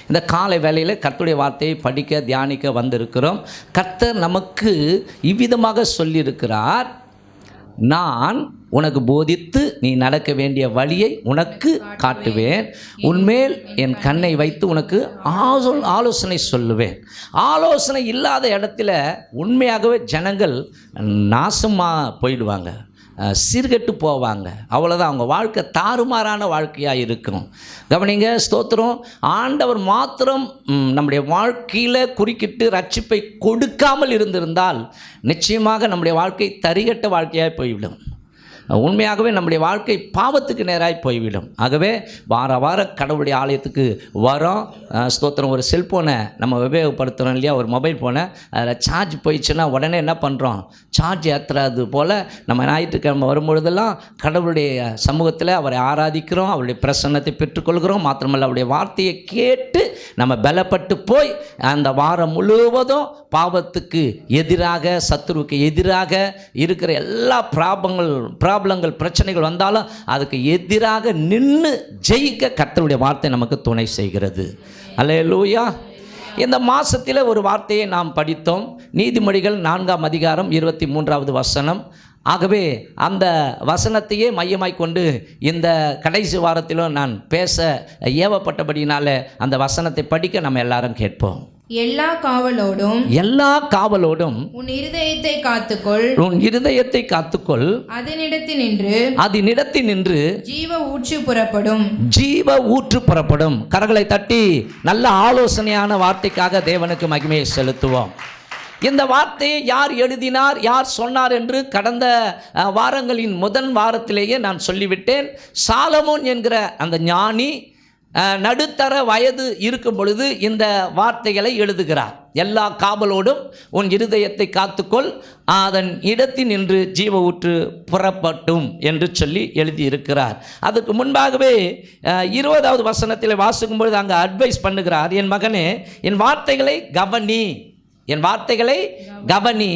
இந்த காலை வேளையில் கர்த்தருடைய வார்த்தையை படிக்க தியானிக்க வந்திருக்கிறோம். கர்த்தர் நமக்கு இவ்விதமாக சொல்லியிருக்கிறார், நான் உனக்கு போதித்து நீ நடக்க வேண்டிய வழியை உனக்கு காட்டுவேன், உன்மேல் என் கண்ணை வைத்து உனக்கு ஆலோசனை சொல்லுவேன். ஆலோசனை இல்லாத இடத்துல உண்மையாகவே ஜனங்கள் நாசமாக போயிடுவாங்க, சீர்கெட்டு போவாங்க. அவ்வளோதான், அவங்க வாழ்க்கை தாறுமாறான வாழ்க்கையாக இருக்கும். கவனிங்க, ஸ்தோத்திரம். ஆண்டவர் மாத்திரம் நம்முடைய வாழ்க்கையில் குறுக்கிட்டு ரட்சிப்பை கொடுக்காமல் இருந்திருந்தால் நிச்சயமாக நம்முடைய வாழ்க்கை தரிகட்ட வாழ்க்கையாக போய்விடும். உண்மையாகவே நம்முடைய வாழ்க்கை பாவத்துக்கு நேராக போய்விடும். ஆகவே வார கடவுளுடைய ஆலயத்துக்கு வரோம். ஸ்தோத்திரம். ஒரு செல்ஃபோனை நம்ம உபயோகப்படுத்துகிறோம் இல்லையா, ஒரு மொபைல் ஃபோனை, அதில் சார்ஜ் போயிடுச்சுன்னா உடனே என்ன பண்ணுறோம், சார்ஜ் ஏற்றுறது போல் நம்ம ஞாயிற்றுக்கிழமை வரும்பொழுதெல்லாம் கடவுளுடைய சமூகத்தில் அவரை ஆராதிக்கிறோம், அவருடைய பிரசன்னத்தை பெற்றுக்கொள்கிறோம். மாத்திரமல்ல, அவருடைய வார்த்தையை கேட்டு நம்ம பலப்பட்டு போய் அந்த வாரம் முழுவதும் பாவத்துக்கு எதிராக, சத்துருவுக்கு எதிராக இருக்கிற எல்லா ப்ராப்ளங்கள் பிரச்சனைகள் வந்தாலும் அதுக்கு எதிராக நின்று ஜெயிக்க கர்த்தருடைய வார்த்தை நமக்கு துணை செய்கிறது. அல்லேலூயா. இந்த மாதத்தில் ஒரு வார்த்தையை நாம் படித்தோம், நீதிமொழிகள் 4ஆம் அதிகாரம் 23வது வசனம். ஆகவே அந்த வசனத்தையே மையமாய் கொண்டு இந்த கடைசி வாரத்திலும் நான் பேச ஏவப்பட்டபடினால அந்த வசனத்தை படிக்க நம்ம எல்லாரும் கேட்போம். எல்லா காவலோடும் உன் இருதயத்தை காத்துக்கொள், அதனிடத்தில் நின்று ஜீவ ஊற்று புறப்படும். கரங்களை தட்டி நல்ல ஆலோசனையான வார்த்தைக்காக தேவனுக்கு மகிமையை செலுத்துவோம். இந்த வார்த்தையை யார் எழுதினார், யார் சொன்னார் என்று கடந்த வாரங்களின் முதல் வாரத்திலேயே நான் சொல்லிவிட்டேன். சாலமோன் என்கிற அந்த ஞானி நடுத்தர வயது இருக்கும் பொழுது இந்த வார்த்தைகளை எழுதுகிறார். எல்லா காவலோடும் உன் இருதயத்தை காத்துக்கொள், அதன் இடத்தில் நின்று ஜீவ ஊற்று புறப்பட்டும் என்று சொல்லி எழுதியிருக்கிறார். அதுக்கு முன்பாகவே 20வது வசனத்தில் வாசிக்கும் பொழுது அங்கே அட்வைஸ் பண்ணுகிறார், என் மகனே, என் வார்த்தைகளை கவனி,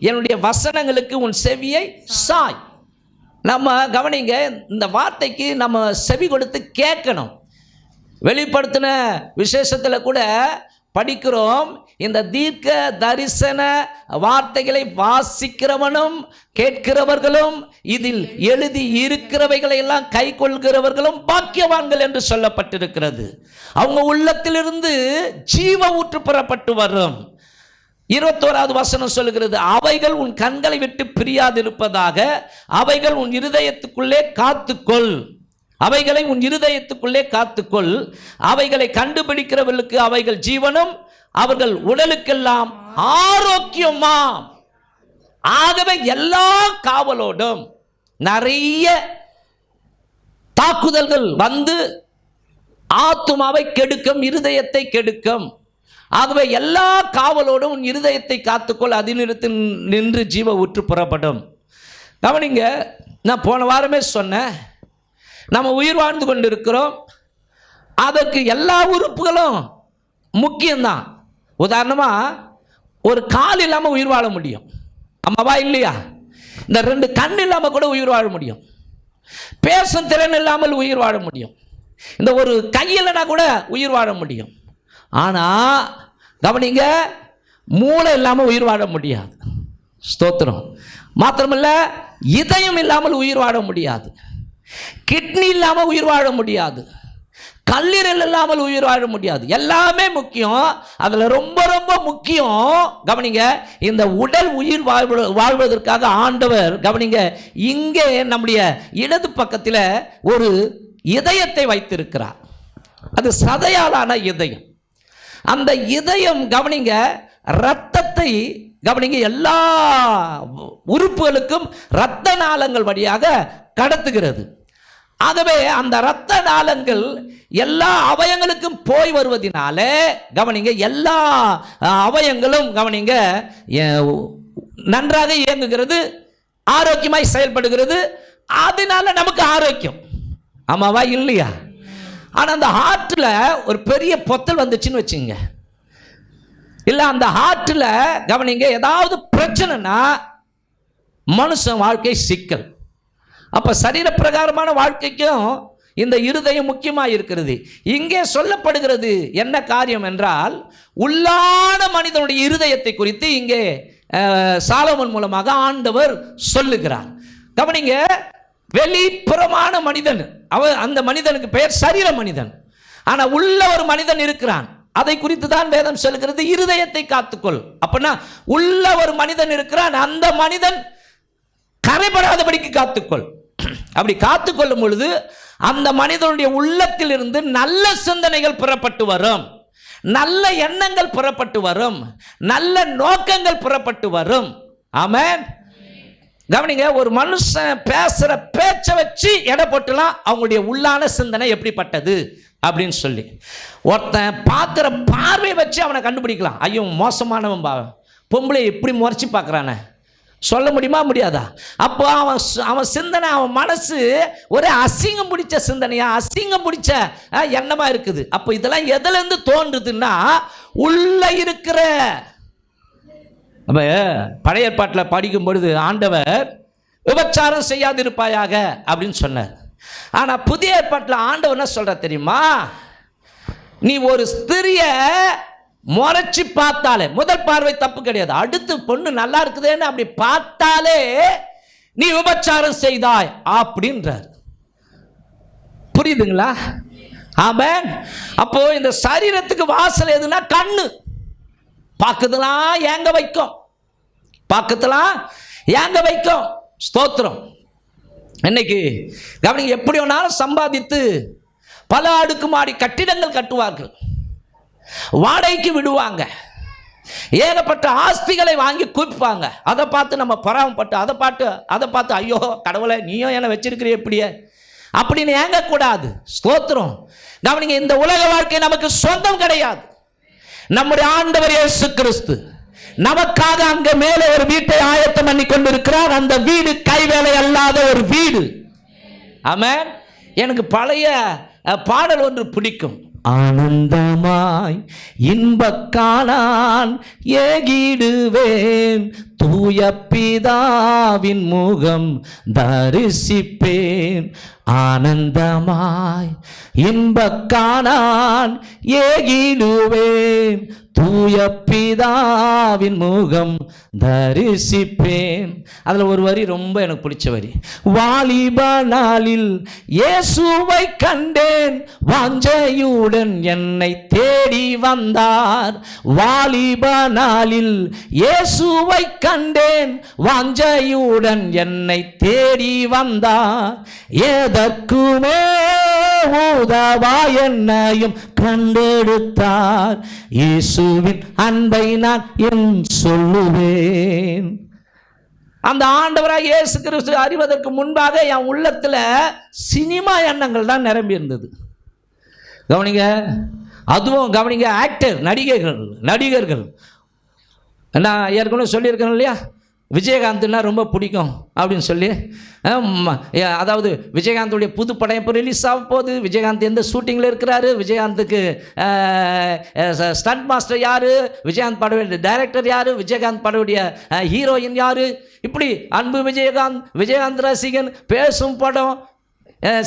என்னுடைய வசனங்களுக்கு உன் செவியை சாய். நம்ம கவனிங்க, இந்த வார்த்தைக்கு நம்ம செவி கொடுத்து கேட்கணும். வெளிப்படுத்தின விசேஷத்தில் கூட படிக்கிறோம், இந்த தீர்க்க தரிசன வார்த்தைகளை வாசிக்கிறவனும் கேட்கிறவர்களும் இதில் எழுதி இருக்கிறவைகளை எல்லாம் கை கொள்கிறவர்களும் பாக்கியவான்கள் என்று சொல்லப்பட்டிருக்கிறது. அவங்க உள்ளத்திலிருந்து ஜீவ ஊற்று புறப்பட்டு வரும். 21வது வசனம் சொல்லுகிறது, அவைகள் உன் கண்களை விட்டு பிரியாதிருப்பதாக அவைகள் உன் இருதயத்துக்குள்ளே காத்துக்கொள். அவைகளை உன் இருதயத்துக்குள்ளே காத்துக்கொள், அவைகளை கண்டுபிடிக்கிறவர்களுக்கு அவைகள் ஜீவனும் அவர்கள் உடலுக்கெல்லாம் ஆரோக்கியமா. ஆகவே எல்லா காவலோடும் நிறைய தாக்குதல்கள் வந்து ஆத்துமாவை கெடுக்கும், இருதயத்தை கெடுக்கும். ஆகவே எல்லா காவலோடும் உன் இருதயத்தை காத்துக்கொள், அதிலிருந்து நின்று ஜீவ ஊற்று புறப்படும். கவனிங்க, நான் போன வாரமே சொன்னேன், நம்ம உயிர் வாழ்ந்து கொண்டு இருக்கிறோம், அதற்கு எல்லா உறுப்புகளும் முக்கியம்தான். உதாரணமாக ஒரு கால் இல்லாமல் உயிர் வாழ முடியும், ஆமாவா இல்லையா? இந்த 2 கண் இல்லாமல் கூட உயிர் வாழ முடியும், பேசும் திறன் இல்லாமல் உயிர் வாழ முடியும், இந்த ஒரு கையிலனா கூட உயிர் வாழ முடியும். ஆனால் கவனிங்க, மூளை இல்லாமல் உயிர் வாழ முடியாது. ஸ்தோத்திரம். மாத்திரமல்ல, இதயம் இல்லாமல் உயிர் வாழ முடியாது, கிட்னி இல்லாமல் உயிர் வாழ முடியாது, கல்லீரல் இல்லாமல் உயிர் வாழ முடியாது. எல்லாமே முக்கியம். அதில் ரொம்ப ரொம்ப முக்கியம், கவனிங்க, இந்த உடல் உயிர் வாழ்வதற்காக ஆண்டவர், கவனிங்க, இங்கே நம்முடைய இடது பக்கத்தில் ஒரு இதயத்தை வைத்திருக்கிறார். அது சதையாலான இதயம். அந்த இதயம், கவனிங்க, இரத்தத்தை, கவனிங்க, எல்லா உறுப்புகளுக்கும் இரத்த நாளங்கள் வழியாக கடத்துகிறது. ஆகவே அந்த இரத்த நாளங்கள் எல்லா அவயங்களுக்கும் போய் வருவதனால, கவனிங்க, எல்லா அவயங்களும், கவனிங்க, நன்றாக இயங்குகிறது, ஆரோக்கியமாய் செயல்படுகிறது. அதனால நமக்கு ஆரோக்கியம், ஆமாவா இல்லையா? ஆனால் அந்த ஹார்ட்டில் ஒரு பெரிய பொத்தல் வந்துச்சுன்னு வச்சுங்க, இல்லை அந்த ஹார்ட்டில், கவனிங்க, ஏதாவது பிரச்சனைனா மனுஷன் வாழ்க்கை சிக்கல். அப்போ சரீர பிரகாரமான வாழ்க்கைக்கும் இந்த இருதயம் முக்கியமாக இருக்கிறது. இங்கே சொல்லப்படுகிறது என்ன காரியம் என்றால், உள்ளான மனிதனுடைய இருதயத்தை குறித்து இங்கே சாலமோன் மூலமாக ஆண்டவர் சொல்லுகிறார். கவனிங்க, வெளிப்புறமான மனிதன், அந்த மனிதனுக்கு பெயர் சரீர மனிதன். ஆனால் உள்ள ஒரு மனிதன் இருக்கிறான், அதை குறித்து தான் வேதம் சொல்லுகிறது, இருதயத்தை காத்துக்கொள். அப்படின்னா உள்ள ஒரு மனிதன் இருக்கிறான், அந்த மனிதன் கரைபடாதபடிக்கு காத்துக்கொள். அப்படி காத்துக்கொள்ளும் பொழுது அந்த மனிதனுடைய உள்ளத்தில் இருந்து நல்ல சிந்தனைகள் புறப்பட்டு வரும், நல்ல எண்ணங்கள் புறப்பட்டு வரும், நல்ல நோக்கங்கள் புறப்பட்டு வரும். ஆமென். கவனிங்க, ஒரு மனுஷன் பேசுற பேச்சை வச்சு எடை போட்டுலாம் அவங்களுடைய உள்ளான சிந்தனை எப்படிப்பட்டது அப்படின்னு சொல்லி. ஒருத்தன் பார்க்குற பார்வை வச்சு அவனை கண்டுபிடிக்கலாம். ஐயோ மோசமானவன் பொம்பளை எப்படி முறைச்சி பார்க்குறானே சொல்ல முடியுமா? முடியாதா? அப்போ அவன் சிந்தனை, அவன் மனசு ஒரு அசிங்கம் பிடிச்ச சிந்தனையா, அசிங்கம் பிடிச்ச எண்ணமா இருக்குது. அப்போ இதெல்லாம் எதுலேருந்து தோன்றுதுன்னா உள்ள இருக்கிற. அப்போ பழைய ஏற்பாட்டில் படிக்கும் பொழுது ஆண்டவர் விபச்சாரம் செய்யாதிருப்பாயாக அப்படின்னு சொன்னார். ஆனால் புதிய ஏற்பாட்டில் ஆண்டவர் என்ன சொல்ற தெரியுமா? நீ ஒரு ஸ்திரிய முறைச்சி பார்த்தாலே, முதல் பார்வை தப்பு கிடையாது, அடுத்து பொண்ணு நல்லா இருக்குதுன்னு அப்படி பார்த்தாலே நீ விபச்சாரம் செய்தாய் அப்படின்றார். புரியுதுங்களா? ஆமென். அப்போ இந்த சரீரத்துக்கு வாசல் எதுனா கண்ணு. பார்க்குதெல்லாம் ஏங்க வைக்கும், பார்க்கத்தெல்லாம் ஏங்க வைக்கும். ஸ்தோத்திரம். இன்னைக்கு கவனிங்க, எப்படி வேணாலும் சம்பாதித்து பல அடுக்குமாடி கட்டிடங்கள் கட்டுவார்கள், வாடகைக்கு விடுவாங்க, ஏகப்பட்ட ஆஸ்திகளை வாங்கி குவிப்பாங்க. அதை பார்த்து நம்ம பொறாமப்பட்டு அதை பார்த்து ஐயோ கடவுளை நீயும் என்ன வச்சிருக்கிற எப்படியே அப்படின்னு ஏங்கக்கூடாது. ஸ்தோத்திரம். கவனிங்க, இந்த உலக வாழ்க்கை நமக்கு சொந்தம் கிடையாது. நம்முடைய ஆண்டவர் இயேசு கிறிஸ்து நமக்காக அங்க மேலே ஒரு வீட்டை ஆயத்தம் பண்ணி கொண்டிருக்கிறார். அந்த வீடு கைவேலை அல்லாத ஒரு வீடு. ஆமென். எனக்கு பழைய பாடல் ஒன்று பிடிக்கும். ஆனந்தமாய் இன்பக்கானான் ஏகிடுவேன், தூய பிதாவின் முகம் தரிசிப்பேன். ஆனந்தமாய் இன்பக்கானான் ஏகிடுவேன், தூய பிதாவின் முகம் தரிசிப்பேன். அதில் ஒரு வரி ரொம்ப எனக்கு பிடிச்ச வரி. வாலிப நாளில் இயேசுவை கண்டேன், வாஞ்சையுடன் என்னை தேடி வந்தார். வாலிப நாளில் இயேசுவை கண்டேன், வாஞ்சையுடன் என்னை தேடி வந்தார். எதற்குமே உதவா என்னையும் கண்டெடுத்தார். இயேசுவின் அன்பை நான் என் சொல்லுவேன். அந்த ஆண்டவராக இயேசு கிறிஸ்து அறிவதற்கு முன்பாக என் உள்ளத்தில் சினிமா எண்ணங்கள் தான் நிரம்பி இருந்தது. கவனிங்க, அதுவும் கவனிங்க, ஆக்டர், நடிகர்கள் நான் ஏற்கனவே சொல்லியிருக்கேன் இல்லையா, விஜயகாந்த்னா ரொம்ப பிடிக்கும் அப்படின்னு சொல்லி. அதாவது விஜயகாந்துடைய புது படம் இப்போ ரிலீஸ் ஆக போகுது, விஜயகாந்த் எந்த ஷூட்டிங்கில் இருக்கிறாரு, விஜயகாந்துக்கு ஸ்டண்ட் மாஸ்டர் யார், விஜயகாந்த் படவுடைய டைரக்டர் யார், விஜயகாந்த் படவுடைய ஹீரோயின் யார், இப்படி அன்பு விஜயகாந்த் ரசிகன், பேசும் படம்,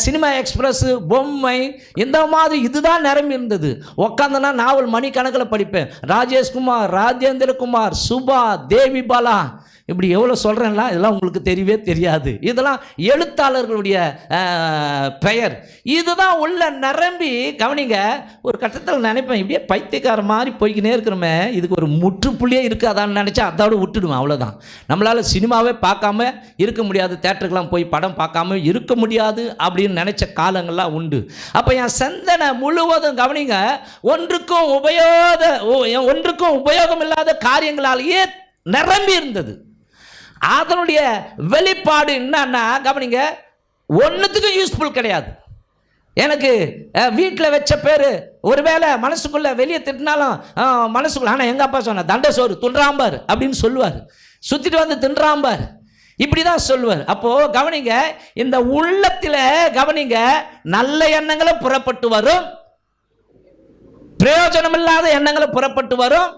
சினிமா எக்ஸ்பிரஸ், பொம்மை, இந்த மாதிரி இதுதான் நிரம்பி இருந்தது. உக்காந்தனா நாவல் மணிக்கணக்கில் படிப்பேன். ராஜேஷ்குமார், ராஜேந்திரகுமார், சுபா, தேவி பாலா, இப்படி எவ்வளோ சொல்கிறேன்லாம் இதெல்லாம் உங்களுக்கு தெரியவே தெரியாது. இதெல்லாம் எழுத்தாளர்களுடைய பெயர். இதுதான் உள்ள நிரம்பி. கவனிங்க, ஒரு கட்டத்தில் நினைப்பேன், இப்படியே பைத்தியக்கார மாதிரி போய்க்கினே இருக்கிறோமே, இதுக்கு ஒரு முற்றுப்புள்ளியே இருக்காதான்னு நினச்சா அதோட விட்டுடுவேன். அவ்வளோதான். நம்மளால் சினிமாவே பார்க்காம இருக்க முடியாது, தேட்டருக்கெல்லாம் போய் படம் பார்க்காம இருக்க முடியாது அப்படின்னு நினச்ச காலங்கள்லாம் உண்டு. அப்போ என் சிந்தனை முழுவதும் கவனிங்க, ஒன்றுக்கும் உபயோகம் இல்லாத காரியங்களாலேயே நிரம்பி இருந்தது. அதனுடைய வெளிப்பாடு என்னன்னா கவனிங்க, ஒன்றுத்துக்கும் யூஸ்ஃபுல் கிடையாது. எனக்கு வீட்டில் வச்ச பேர் ஒருவேளை மனசுக்குள்ளே வெளியே திட்டினாலும் மனசுக்குள்ள, ஆனால் எங்கள் அப்பா சொன்ன தண்டை சோறு துன்றாம்பார் அப்படின்னு சொல்லுவார், சுற்றிட்டு வந்து தின்றாம்பார், இப்படி தான் சொல்லுவார். அப்போது கவனிங்க, இந்த உள்ளத்தில் கவனிங்க, நல்ல எண்ணங்களும் புறப்பட்டு வரும், பிரயோஜனம் இல்லாத எண்ணங்களும் புறப்பட்டு வரும்,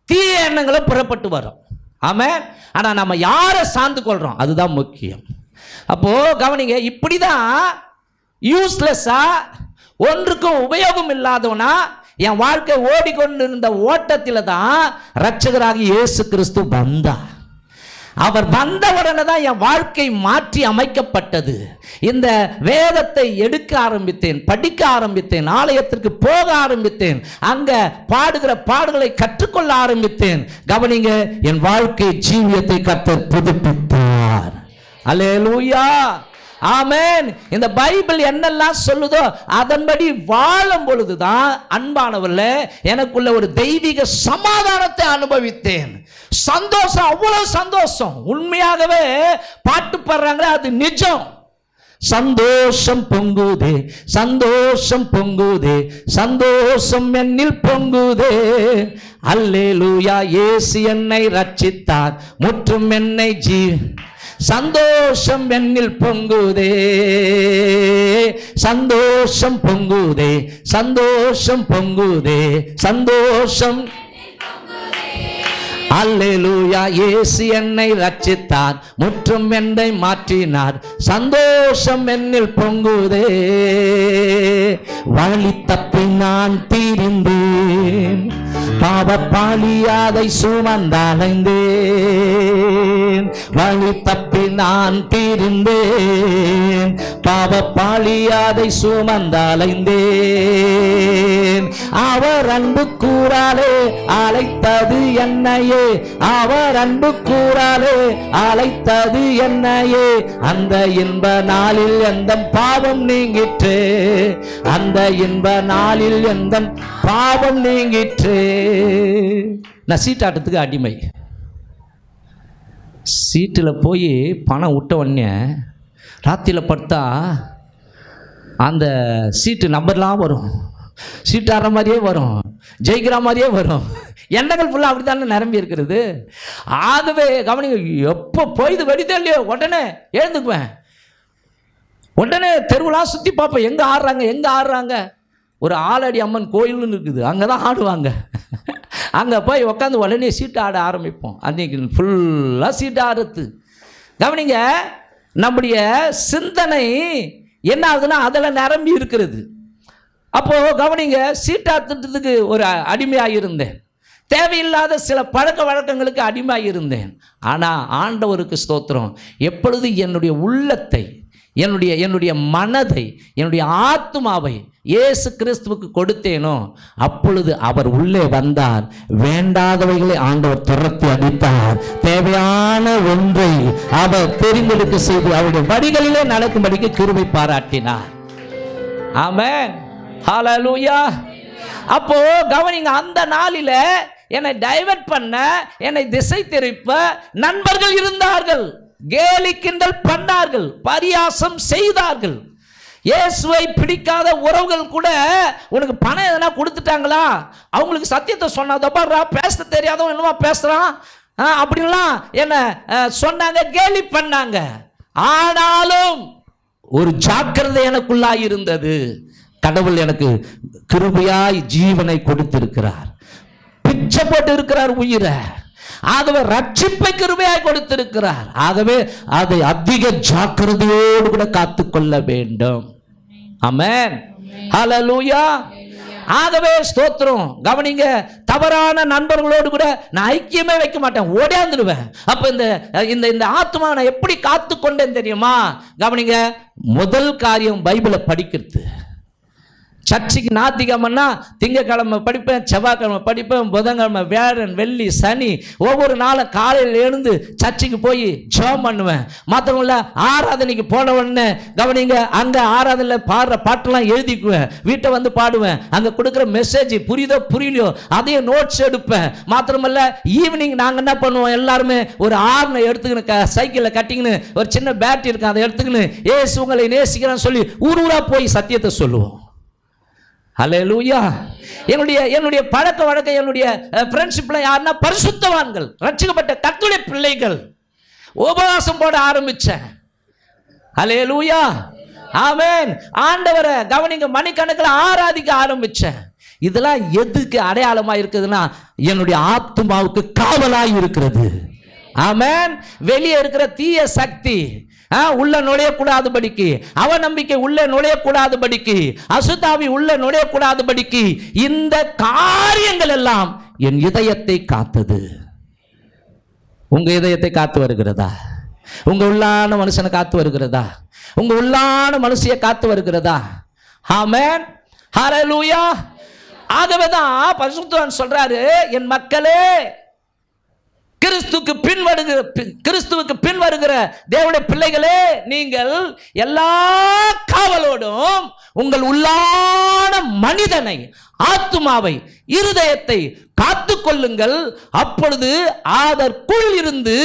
தீய எண்ணங்களும் புறப்பட்டு வரும். ஆமென். ஆனால் நம்ம யாரை சார்ந்து கொள்கிறோம் அதுதான் முக்கியம். அப்போது கவனிங்க, இப்படி தான் யூஸ்லெஸ்ஸா, ஒன்றுக்கும் உபயோகம் இல்லாதவனா என் வாழ்க்கை ஓடிக்கொண்டிருந்த ஓட்டத்தில் தான் இரட்சகராகிய இயேசு கிறிஸ்து வந்தார். அவர் வந்த உடனே தான் என் வாழ்க்கை மாற்றி அமைக்கப்பட்டது. இந்த வேதத்தை எடுக்க ஆரம்பித்தேன், படிக்க ஆரம்பித்தேன், ஆலயத்திற்கு போக ஆரம்பித்தேன், அங்க பாடுகிற பாடுகளை கற்றுக்கொள்ள ஆரம்பித்தேன். கவனிங்க, என் வாழ்க்கை ஜீவியத்தை கர்த்தர் புதுப்பித்தார். அல்லேலூயா, ஆமென். இந்த பைபிள் என்னெல்லாம் சொல்லுதோ அதன்படி வாழும் பொழுதுதான் அன்பானவர்களே எனக்குள்ள ஒரு தெய்வீக சமாதானத்தை அனுபவித்தேன். சந்தோஷம், அவ்வளவு சந்தோஷம். உண்மையாகவே பாட்டு பாடுறாங்களே அது நிஜம். சந்தோஷம் பொங்குதே, சந்தோஷம் பொங்குதே, சந்தோஷம் என்னில் பொங்குதே. அல்லேலூயா, இயேசு என்னை ரட்சித்தார், முற்றும் என்னை சந்தோஷம் என்னில் பொங்குதே, சந்தோஷம் பொங்குதே, சந்தோஷம் பொங்குதே, சந்தோஷம். அல்லேலூயா, இயேசு என்னை ரட்சித்தார், முற்றும் என்னை மாற்றினார், சந்தோஷம் என்னில் பொங்குதே. வழி தப்பி நான் தீர்ந்தேன், பாவப்பாளியாதை சுமந்தலைந்தேன். வழி தப்பி நான் தீர்ந்தேன், பாவப்பாளியாதை சுமந்தலைந்தேன். அவர் அன்பு கூறாலே அழைத்தது என்னையே, அவர் அன்பு கூறாலே அழைத்தது என்னையே. அந்த இன்ப நாளில் எந்த பாவம் நீங்கிற்றே, அந்த இன்ப நாளில் எந்த பாவம் நீங்கிற்றே. நான் சீட்டாட்டத்துக்கு அடிமை. சீட்டில் போய் பணம் விட்ட உடனே ராத்திரியில் படுத்தா அந்த சீட்டு நம்பர்லாம் வரும், சீட்டாடுற மாதிரியே வரும், ஜெயிக்கிற மாதிரியே வரும். எண்ணங்கள் ஃபுல்லாக அப்படி தானே நிரம்பி இருக்கிறது. ஆகவே கவனிங்க, எப்போ போய்து வெடித்தே இல்லையோ உடனே எழுந்துக்குவேன், உடனே தெருவெலாம் சுற்றி பார்ப்பேன், எங்கே ஆடுறாங்க எங்கே ஆடுறாங்க. ஒரு ஆலடி அம்மன் கோயில்னு இருக்குது, அங்கே தான் ஆடுவாங்க. அங்கே போய் உட்காந்து உடனே சீட்டு ஆட ஆரம்பிப்போம். அன்றைக்கி ஃபுல்லாக சீட்டு ஆடுறது. கவனிங்க, நம்முடைய சிந்தனை என்ன ஆகுதுன்னா அதில் நிரம்பி இருக்கிறது. அப்போது கவனிங்க, சீட்டாத்துறதுக்கு ஒரு அடிமையாக இருந்தேன், தேவையில்லாத சில பழக்க வழக்கங்களுக்கு அடிமையாக இருந்தேன். ஆனால் ஆண்டவருக்கு ஸ்தோத்திரம், எப்பொழுது என்னுடைய உள்ளத்தை, என்னுடைய மனதை, என்னுடைய ஆத்துமாவை இயேசு கிறிஸ்துவுக்கு கொடுத்தேனோ அப்பொழுது அவர் உள்ளே வந்தார். வேண்டாதவைகளை ஆண்டவர் துரத்தி அடித்தார். தேவையான ஒன்றை அவர் தெரிந்தெடுக்க செய்து அவருடைய வழிகளிலே நடக்கும்படிக்கு கிருபை பாராட்டினார். ஆமென், ஹல்லேலூயா. அப்போ கவனிங்க, அந்த நாளில என்னை டைவர்ட் பண்ண, என்னை திசை திருப்ப நண்பர்கள் இருந்தார்கள். கேலி கிண்டல் பண்ணார்கள், பரியாசம் செய்தார்கள். இயேசுவை பிடிக்காத உறவுகள் கூட உனக்கு பணம் எதனா கொடுத்துட்டாங்களா, அவங்களுக்கு சத்தியத்தை சொன்னதப்பா பேச தெரியாதவன் என்னவா பேசுறான் அப்படின்லாம் என்ன சொன்னாங்க, கேலி பண்ணாங்க. ஆனாலும் ஒரு ஜாக்கிரதை எனக்குள்ளாய் இருந்தது. கடவுள் எனக்கு கிருபையாய் ஜீவனை கொடுத்திருக்கிறார், பிச்சை போட்டு இருக்கிறார் உயிரை. ஆகவே ரட்சிப்பை கிருபையாய் கொடுத்திருக்கிறார். ஆகவே அதை அதிக ஜாக்கிரதையோடு கூட காத்துக்கொள்ள வேண்டும். ஆமென், ஹல்லேலூயா. ஆகவே ஸ்தோத்திரம். கவனிங்க, தவறான நண்பர்களோடு கூட நான் ஐக்கியமே வைக்க மாட்டேன், ஓடியாந்துடுவேன். அப்ப இந்த ஆத்மா நான் எப்படி காத்துக்கொண்டேன் தெரியுமா? கவனிங்க, முதல் காரியம் பைபிளை படிக்கிறது. சர்ச்சுக்கு ஞாயிற்றுக்கிழமைன்னா திங்கக்கிழமை படிப்பேன், செவ்வாய்க்கிழமை படிப்பேன், புதன்கிழமை, வியாழன், வெள்ளி, சனி ஒவ்வொரு நாளும் காலையில் எழுந்து சர்ச்சுக்கு போய் ஜெபம் பண்ணுவேன். மாத்திரமில்ல, ஆராதனைக்கு போன உடனே கவனிங்க, அங்கே ஆராதனையில் பாடுற பாட்டெல்லாம் எழுதிக்குவேன், வீட்டை வந்து பாடுவேன். அங்கே கொடுக்குற மெசேஜ் புரியுதோ புரியலையோ அதையும் நோட்ஸ் எடுப்பேன். மாத்திரமில்ல, ஈவினிங் நாங்கள் என்ன பண்ணுவோம், எல்லாருமே ஒரு ஆர்னை எடுத்துக்கின்னு சைக்கிளில் கட்டிக்கின்னு ஒரு சின்ன பேட்டரி இருக்கும், அதை எடுத்துக்கின்னு ஏசு உங்களை நேசிக்கிறான்னு சொல்லி ஊர் ஊரா போய் சத்தியத்தை சொல்லுவோம். ஹல்லேலூயா. என்னுடைய பழக்க வழக்கம், என்னுடைய ஃப்ரெண்ட்ஷிப்ல யாருன்னா பரிசுத்தவான்கள், ரட்சிக்கப்பட்ட கர்த்தருடைய பிள்ளைகள். உபவாசம் போட ஆரம்பிச்சேன். ஹல்லேலூயா, ஆமென். ஆண்டவரை கவனிங்க, மணிக்கணக்கில் ஆராதிக்க ஆரம்பிச்சேன். இதெல்லாம் எதுக்கு அடையாளமாக இருக்குதுன்னா என்னுடைய ஆத்துமாவுக்கு காவலாய் இருக்கிறது. ஆமென். வெளியே இருக்கிற தீய சக்தி உள்ள நுழையக்கூடாதபடிக்கு, அவநம்பிக்கை உள்ள நுழையக்கூடாதபடிக்கு, அசுத்தாவி உள்ள நுழையக்கூடாதபடிக்கு இந்த காரியங்கள் எல்லாம் என் இதயத்தை காத்தது. உங்க இதயத்தை காத்து வருகிறதா? உங்க உள்ளான மனுஷனை காத்து வருகிறதா? உங்க உள்ளான மனுஷியை காத்து வருகிறதா? ஆமென், ஹல்லேலூயா. ஆகவேதான் பரிசுத்தவான் சொல்றாரு, என் மக்களே, கிறிஸ்துவுக்கு பின் வருகிற தேவனுடைய பிள்ளைகளே, நீங்கள் எல்லா காவலோடும் உங்கள் உள்ளான மனிதனை, ஆத்துமாவை, இருதயத்தை காத்து கொள்ளுங்கள். அப்பொழுது அதற்குள் இருந்து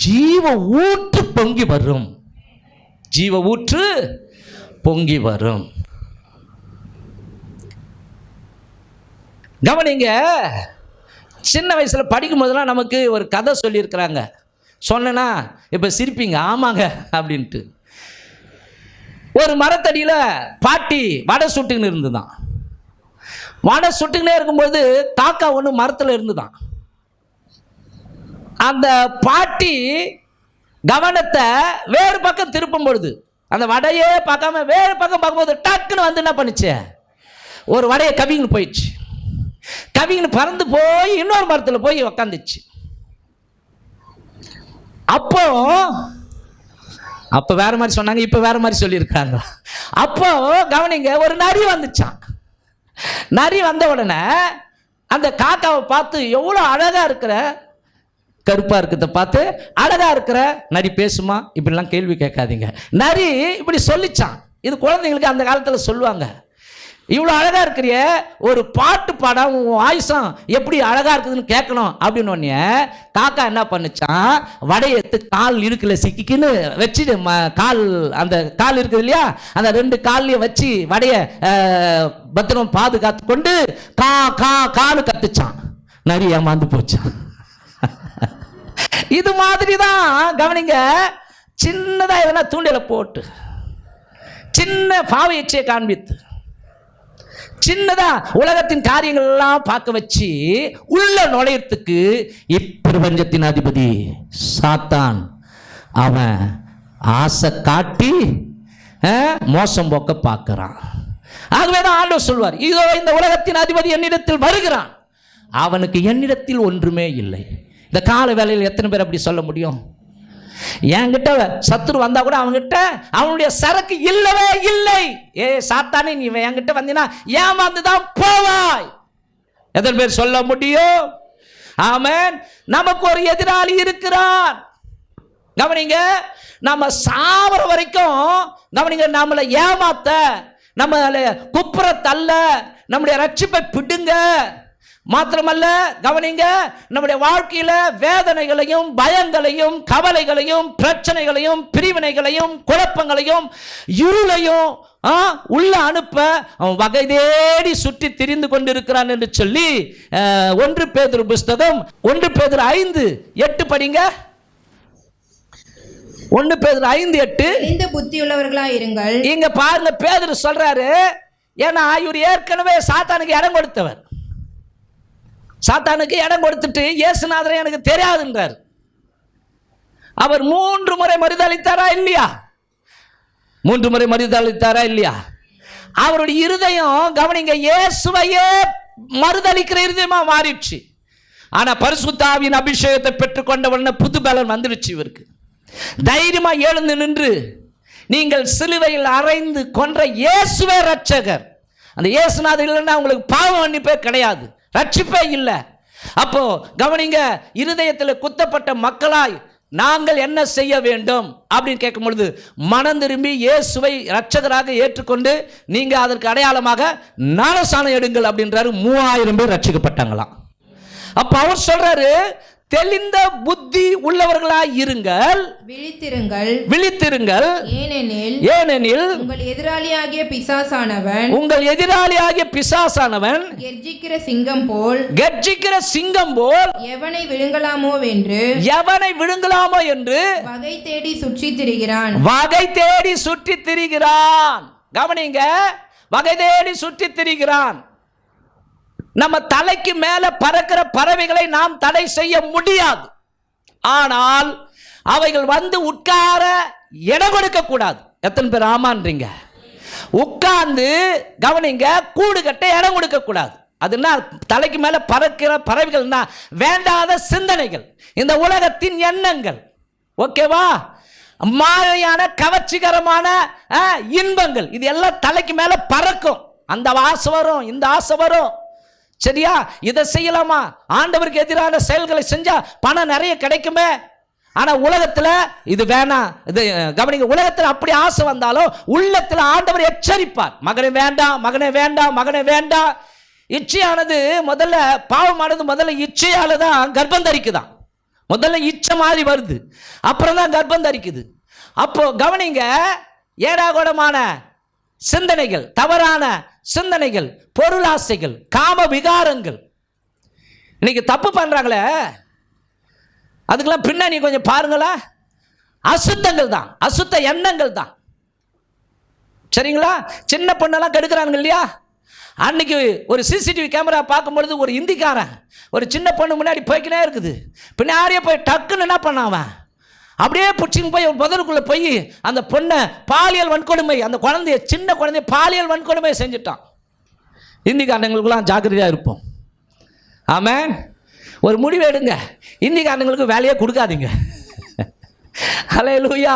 ஜீவ ஊற்று பொங்கி வரும். ஜீவ ஊற்று பொங்கி வரும். கவனிங்க, சின்ன வயசில் படிக்கும் போதெல்லாம் நமக்கு ஒரு கதை சொல்லியிருக்கிறாங்க. சொன்னா இப்போ சிரிப்பீங்க, ஆமாங்க அப்படின்ட்டு. ஒரு மரத்தடியில் பாட்டி வடை சுட்டுக்கின்னு இருந்துதான். வடை சுட்டுக்கினே இருக்கும்போது காக்கா ஒன்று மரத்தில் இருந்துதான். அந்த பாட்டி கவனத்தை வேறு பக்கம் திருப்பும் பொழுது, அந்த வடையே பார்க்காம வேறு பக்கம் பார்க்கும்போது டக்குன்னு வந்து என்ன பண்ணுச்சு, ஒரு வடையை கவிங்கன்னு போயிடுச்சு. கவிங்கன்னு பறந்து போய் இன்னொரு மரத்தில் போய் உக்காந்துச்சு. அப்போ வேற மாதிரி சொன்னாங்க, இப்போ வேற மாதிரி சொல்லியிருக்காங்க. அப்போ கவனிங்க, ஒரு நரி வந்துச்சான். நரி வந்த உடனே அந்த காக்காவை பார்த்து, எவ்வளோ அழகா இருக்கிற, கருப்பா இருக்கிறத பார்த்து அழகா இருக்கிற, நரி பேசுமா, இப்படிலாம் கேள்வி கேட்காதீங்க. நரி இப்படி சொல்லிச்சான். இது குழந்தைங்களுக்கு அந்த காலத்தில் சொல்லுவாங்க. இவ்வளோ அழகா இருக்கிறிய, ஒரு பாட்டு பாட உன் வாய்ஸும் எப்படி அழகா இருக்குதுன்னு கேட்கணும் அப்படின்னு ஒன்னே காக்கா என்ன பண்ணுச்சான், வடையை எடுத்து கால் இடுக்கில் சிக்கின்னு வச்சுட்டு, கால் அந்த கால் இருக்குது இல்லையா, அந்த 2 கால்லையும் வச்சு வடையை பத்திரம் பாதுகாத்து கொண்டு கா கா கான்னு கத்துச்சான். நரி ஏமாந்து போச்சான். இது மாதிரி தான் கவனிங்க, சின்னதாக எதனா தூண்டில போட்டு, சின்ன பாவை எச்சையை காண்பித்து, சின்னதா உலகத்தின் காரியங்கள் எல்லாம் பார்க்க வச்சு உள்ள நுழையத்துக்கு இப்பிரபஞ்சத்தின் அதிபதி சாத்தான் அவன் ஆசை காட்டி மோசம் போக்க பார்க்கிறான். ஆகவேதான் ஆண்டவர் சொல்வார், இதோ இந்த உலகத்தின் அதிபதி என்னிடத்தில் வருகிறான், அவனுக்கு என்னிடத்தில் ஒன்றுமே இல்லை. இந்த கால வேளையில் எத்தனை பேர் அப்படி சொல்ல முடியும்? என்கிட்ட சத்துரு வந்தா கூட அவன்கிட்ட அவனுடைய சரக்கு இல்லவே இல்லை. சாத்தானே, நீ என்கிட்ட வந்தீனா ஏமாந்துதான் போவாய். எத்தனை பேர் சொல்ல முடியும்? ஆமென். நமக்கு ஒரு எதிராளி இருக்கிறான். கவனிங்க, நம்ம சாவர வரைக்கும் கவனிங்க, நம்மளை ஏமாத்த, நம்மளை குப்புற தள்ள, நம்முடைய ரட்சிப்பை பிடுங்க, மாத்திரமல்ல கவனிங்க, நம்முடைய வாழ்க்கையில வேதனைகளையும் பயங்களையும் கவலைகளையும் பிரச்சனைகளையும் பிரிவினைகளையும் குழப்பங்களையும் இருளையும் உள்ள அனுப்ப அவன் வகை தேடி சுற்றி திரிந்து கொண்டிருக்கிறான் என்று சொல்லி 1 பேதுரு புஸ்தகம் 1 பேதுரு 5:8 படிங்க. 1 பேதுரு 5:8. இந்த புத்தியுள்ளவர்களா இருங்கள். இங்க பாருங்க, பேதுரு சொல்றாரு, ஏன்னா இவர் ஏற்கனவே சாத்தானுக்கு இடம் கொடுத்தவர். சாத்தானுக்கு இடம் கொடுத்துட்டு இயேசுநாதரை எனக்கு தெரியாதுன்றார். அவர் 3 முறை மறுதளித்தாரா இல்லையா? 3 முறை மறுதளித்தாரா இல்லையா? அவருடைய இருதயம் கவனிங்க, இயேசுவையே மறுதளிக்கிற இருதயமா மாறிடுச்சு. ஆனா பரிசுத்த ஆவியின் அபிஷேகத்தை பெற்றுக்கொண்ட உடனே புது பலன் வந்துடுச்சு இவருக்கு. தைரியமா எழுந்து நின்று, நீங்கள் சிலுவையில் அறைந்து கொன்ற இயேசுவே ரட்சகர். அந்த இயேசுநாதர் இல்லைன்னா உங்களுக்கு பாவ மன்னிப்பே கிடையாது, ரட்சிப்பே இல்லை. அப்போ கவனிங்க, இருதயத்தில் குத்தப்பட்ட மக்களாய் நாங்கள் என்ன செய்ய வேண்டும் அப்படின்னு கேட்கும் பொழுது, மனம் திரும்பி இயேசுவை ரட்சகராக ஏற்றுக்கொண்டு நீங்க அதற்கு அடையாளமாக ஞானஸ்நானம் எடுங்கள் அப்படின்றாரு. 3000 பேர் ரட்சிக்கப்பட்டாங்களாம். அப்ப அவர் சொல்றாரு, தெளிந்த புத்தி உள்ளவர்களாய் இருங்கள், விழித்திருங்கள். ஏனெனில் உங்கள் எதிராளியாகிய பிசாசானவன் கெர்ச்சிக்கிற சிங்கம் போல் எவனை விழுங்கலாமோ என்று வகை தேடி சுற்றி திரிகிறான். கவனிங்க, வகை தேடி சுற்றி திரிகிறான். நம்ம தலைக்கு மேல பறக்கிற பறவைகளை நாம் தடை செய்ய முடியாது. ஆனால் அவைகள் வந்து உட்கார இடம் கொடுக்க கூடாது. எத்தனை பேர் ஆமான்றீங்க? உட்கார்ந்து கவனிங்க, கூடு கட்ட இடம் கொடுக்க கூடாது. அதுனா தலைக்கு மேல பறக்கிற பறவைகள்னா வேண்டாத சிந்தனைகள், இந்த உலகத்தின் எண்ணங்கள், ஓகேவா, மாயான கவர்ச்சிகரமான இன்பங்கள், இது எல்லாம் தலைக்கு மேல பறக்கும். அந்த ஆசை வரும், இந்த ஆசை வரும். சரியா? இதை செய்யலாமா, ஆண்டவருக்கு எதிரான செயல்களை செஞ்சா பணம் நிறைய கிடைக்குமே. ஆனா உலகத்துல இது வேணாம். இது கவனிங்க, உலகத்துல அப்படி ஆசை வந்தாலும் உள்ளத்துல ஆண்டவர் எச்சரிப்பார், மகனே வேண்டாம், மகனே வேண்டாம், மகனே வேண்டாம். இச்சையானது முதல்ல, பாவமானது முதல்ல இச்சையால தான் கர்ப்பம் தரிக்குதான். முதல்ல இச்சை மாதிரி வருது, அப்புறம் தான் கர்ப்பம் தரிக்குது. அப்போ கவனிங்க, ஏடாகூடமான சிந்தனைகள், தவறான சிந்தனைகள், பொருளாசைகள், காம விகாரங்கள் இன்னைக்கு தப்பு பண்றாங்களே, அதுக்கெல்லாம் பின்னாடி கொஞ்சம் பாருங்களா, அசுத்தங்கள் தான், அசுத்த எண்ணங்கள் தான். சரிங்களா? சின்ன பொண்ணெல்லாம் கெடுக்கிறாங்க இல்லையா? அன்னைக்கு ஒரு சிசிடிவி கேமரா பார்க்கும்பொழுது ஒரு இந்திக்காரன் ஒரு சின்ன பொண்ணு முன்னாடி போய்க்கினே இருக்குது. பின்னாடியே போய் டக்குன்னு என்ன பண்ணாவன், அப்படியே பிடிச்சின்னு போய் ஒரு புதருக்குள்ளே போய் அந்த பொண்ணை பாலியல் வன்கொடுமை, அந்த குழந்தைய, சின்ன குழந்தைய பாலியல் வன்கொடுமை செஞ்சுட்டான். இந்திக்காரங்களுக்குலாம் ஜாக்கிரதையாக இருப்போம். ஆமென். ஒரு முடிவு எடுங்க, இந்திக்காரங்களுக்கு வேலையே கொடுக்காதீங்க. ஹல்லேலூயா.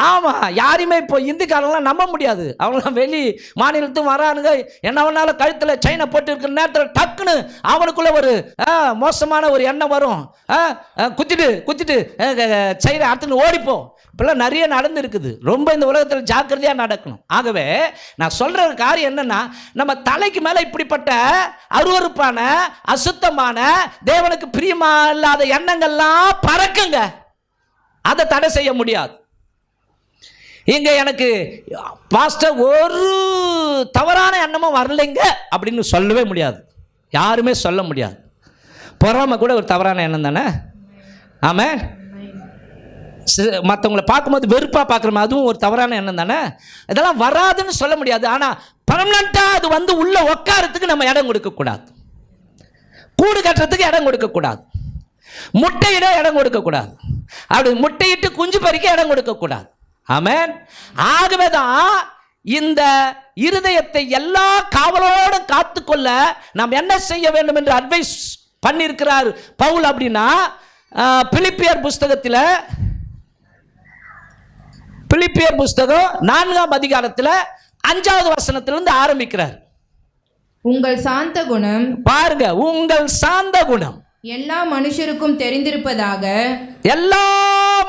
ஆமாம், யாரையுமே இப்போ இந்திக்காரங்களாம் நம்ப முடியாது. அவங்களாம் வெளி மாநிலத்தும் வரானுங்க, என்ன வேணாலும் கழுத்தில் செயினை போட்டு இருக்கிற நேரத்தில் டக்குன்னு அவனுக்குள்ள ஒரு மோசமான ஒரு எண்ணம் வரும். குத்திட்டு செயினை அடுத்துன்னு ஓடிப்போம். இப்பெல்லாம் நிறைய நடந்துருக்குது. ரொம்ப இந்த உலகத்தில் ஜாக்கிரதையாக நடக்கணும். ஆகவே நான் சொல்கிற காரியம் என்னென்னா, நம்ம தலைக்கு மேலே இப்படிப்பட்ட அருவருப்பான, அசுத்தமான, தேவனுக்கு பிரியமா இல்லாத எண்ணங்கள்லாம் பறக்குங்க. அதை தடை செய்ய முடியாது. இங்க எனக்கு பாஸ்டர் ஒரு தவறான எண்ணமும் வரலைங்க அப்படின்னு சொல்லவே முடியாது, யாருமே சொல்ல முடியாது. பொறாமை கூட ஒரு தவறான எண்ணம் தானே. ஆமாம், மற்றவங்களை பார்க்கும்போது வெறுப்பாக பார்க்குறோம், அதுவும் ஒரு தவறான எண்ணம் தானே. இதெல்லாம் வராதுன்னு சொல்ல முடியாது. ஆனால் பர்மனண்ட்டாக அது வந்து உள்ள உட்காரத்துக்கு நம்ம இடம் கொடுக்கக்கூடாது, கூடு கட்டுறதுக்கு இடம் கொடுக்கக்கூடாது, முட்டையிட இடம் கொடுக்கக்கூடாது, அப்படி முட்டையிட்டு குஞ்சு பறிக்க இடம் கொடுக்கக்கூடாது. ஆமென். ஆகவேதான் இந்த இருதயத்தை எல்லா காவலோடு காத்துக்கொள்ள நாம் என்ன செய்ய வேண்டும் என்று அட்வைஸ் பண்ணியிருக்கிறார் பவுல். அப்படின்னா பிலிப்பியர் புஸ்தகத்தில், பிலிப்பியர் புஸ்தகம் 4ஆம் அதிகாரத்தில் 5வது வசனத்திலிருந்து ஆரம்பிக்கிறார். உங்கள் சாந்த குணம், பாருங்க, உங்கள் சாந்த குணம் எல்லா மனுஷருக்கும் தெரிந்திருப்பதாக, எல்லா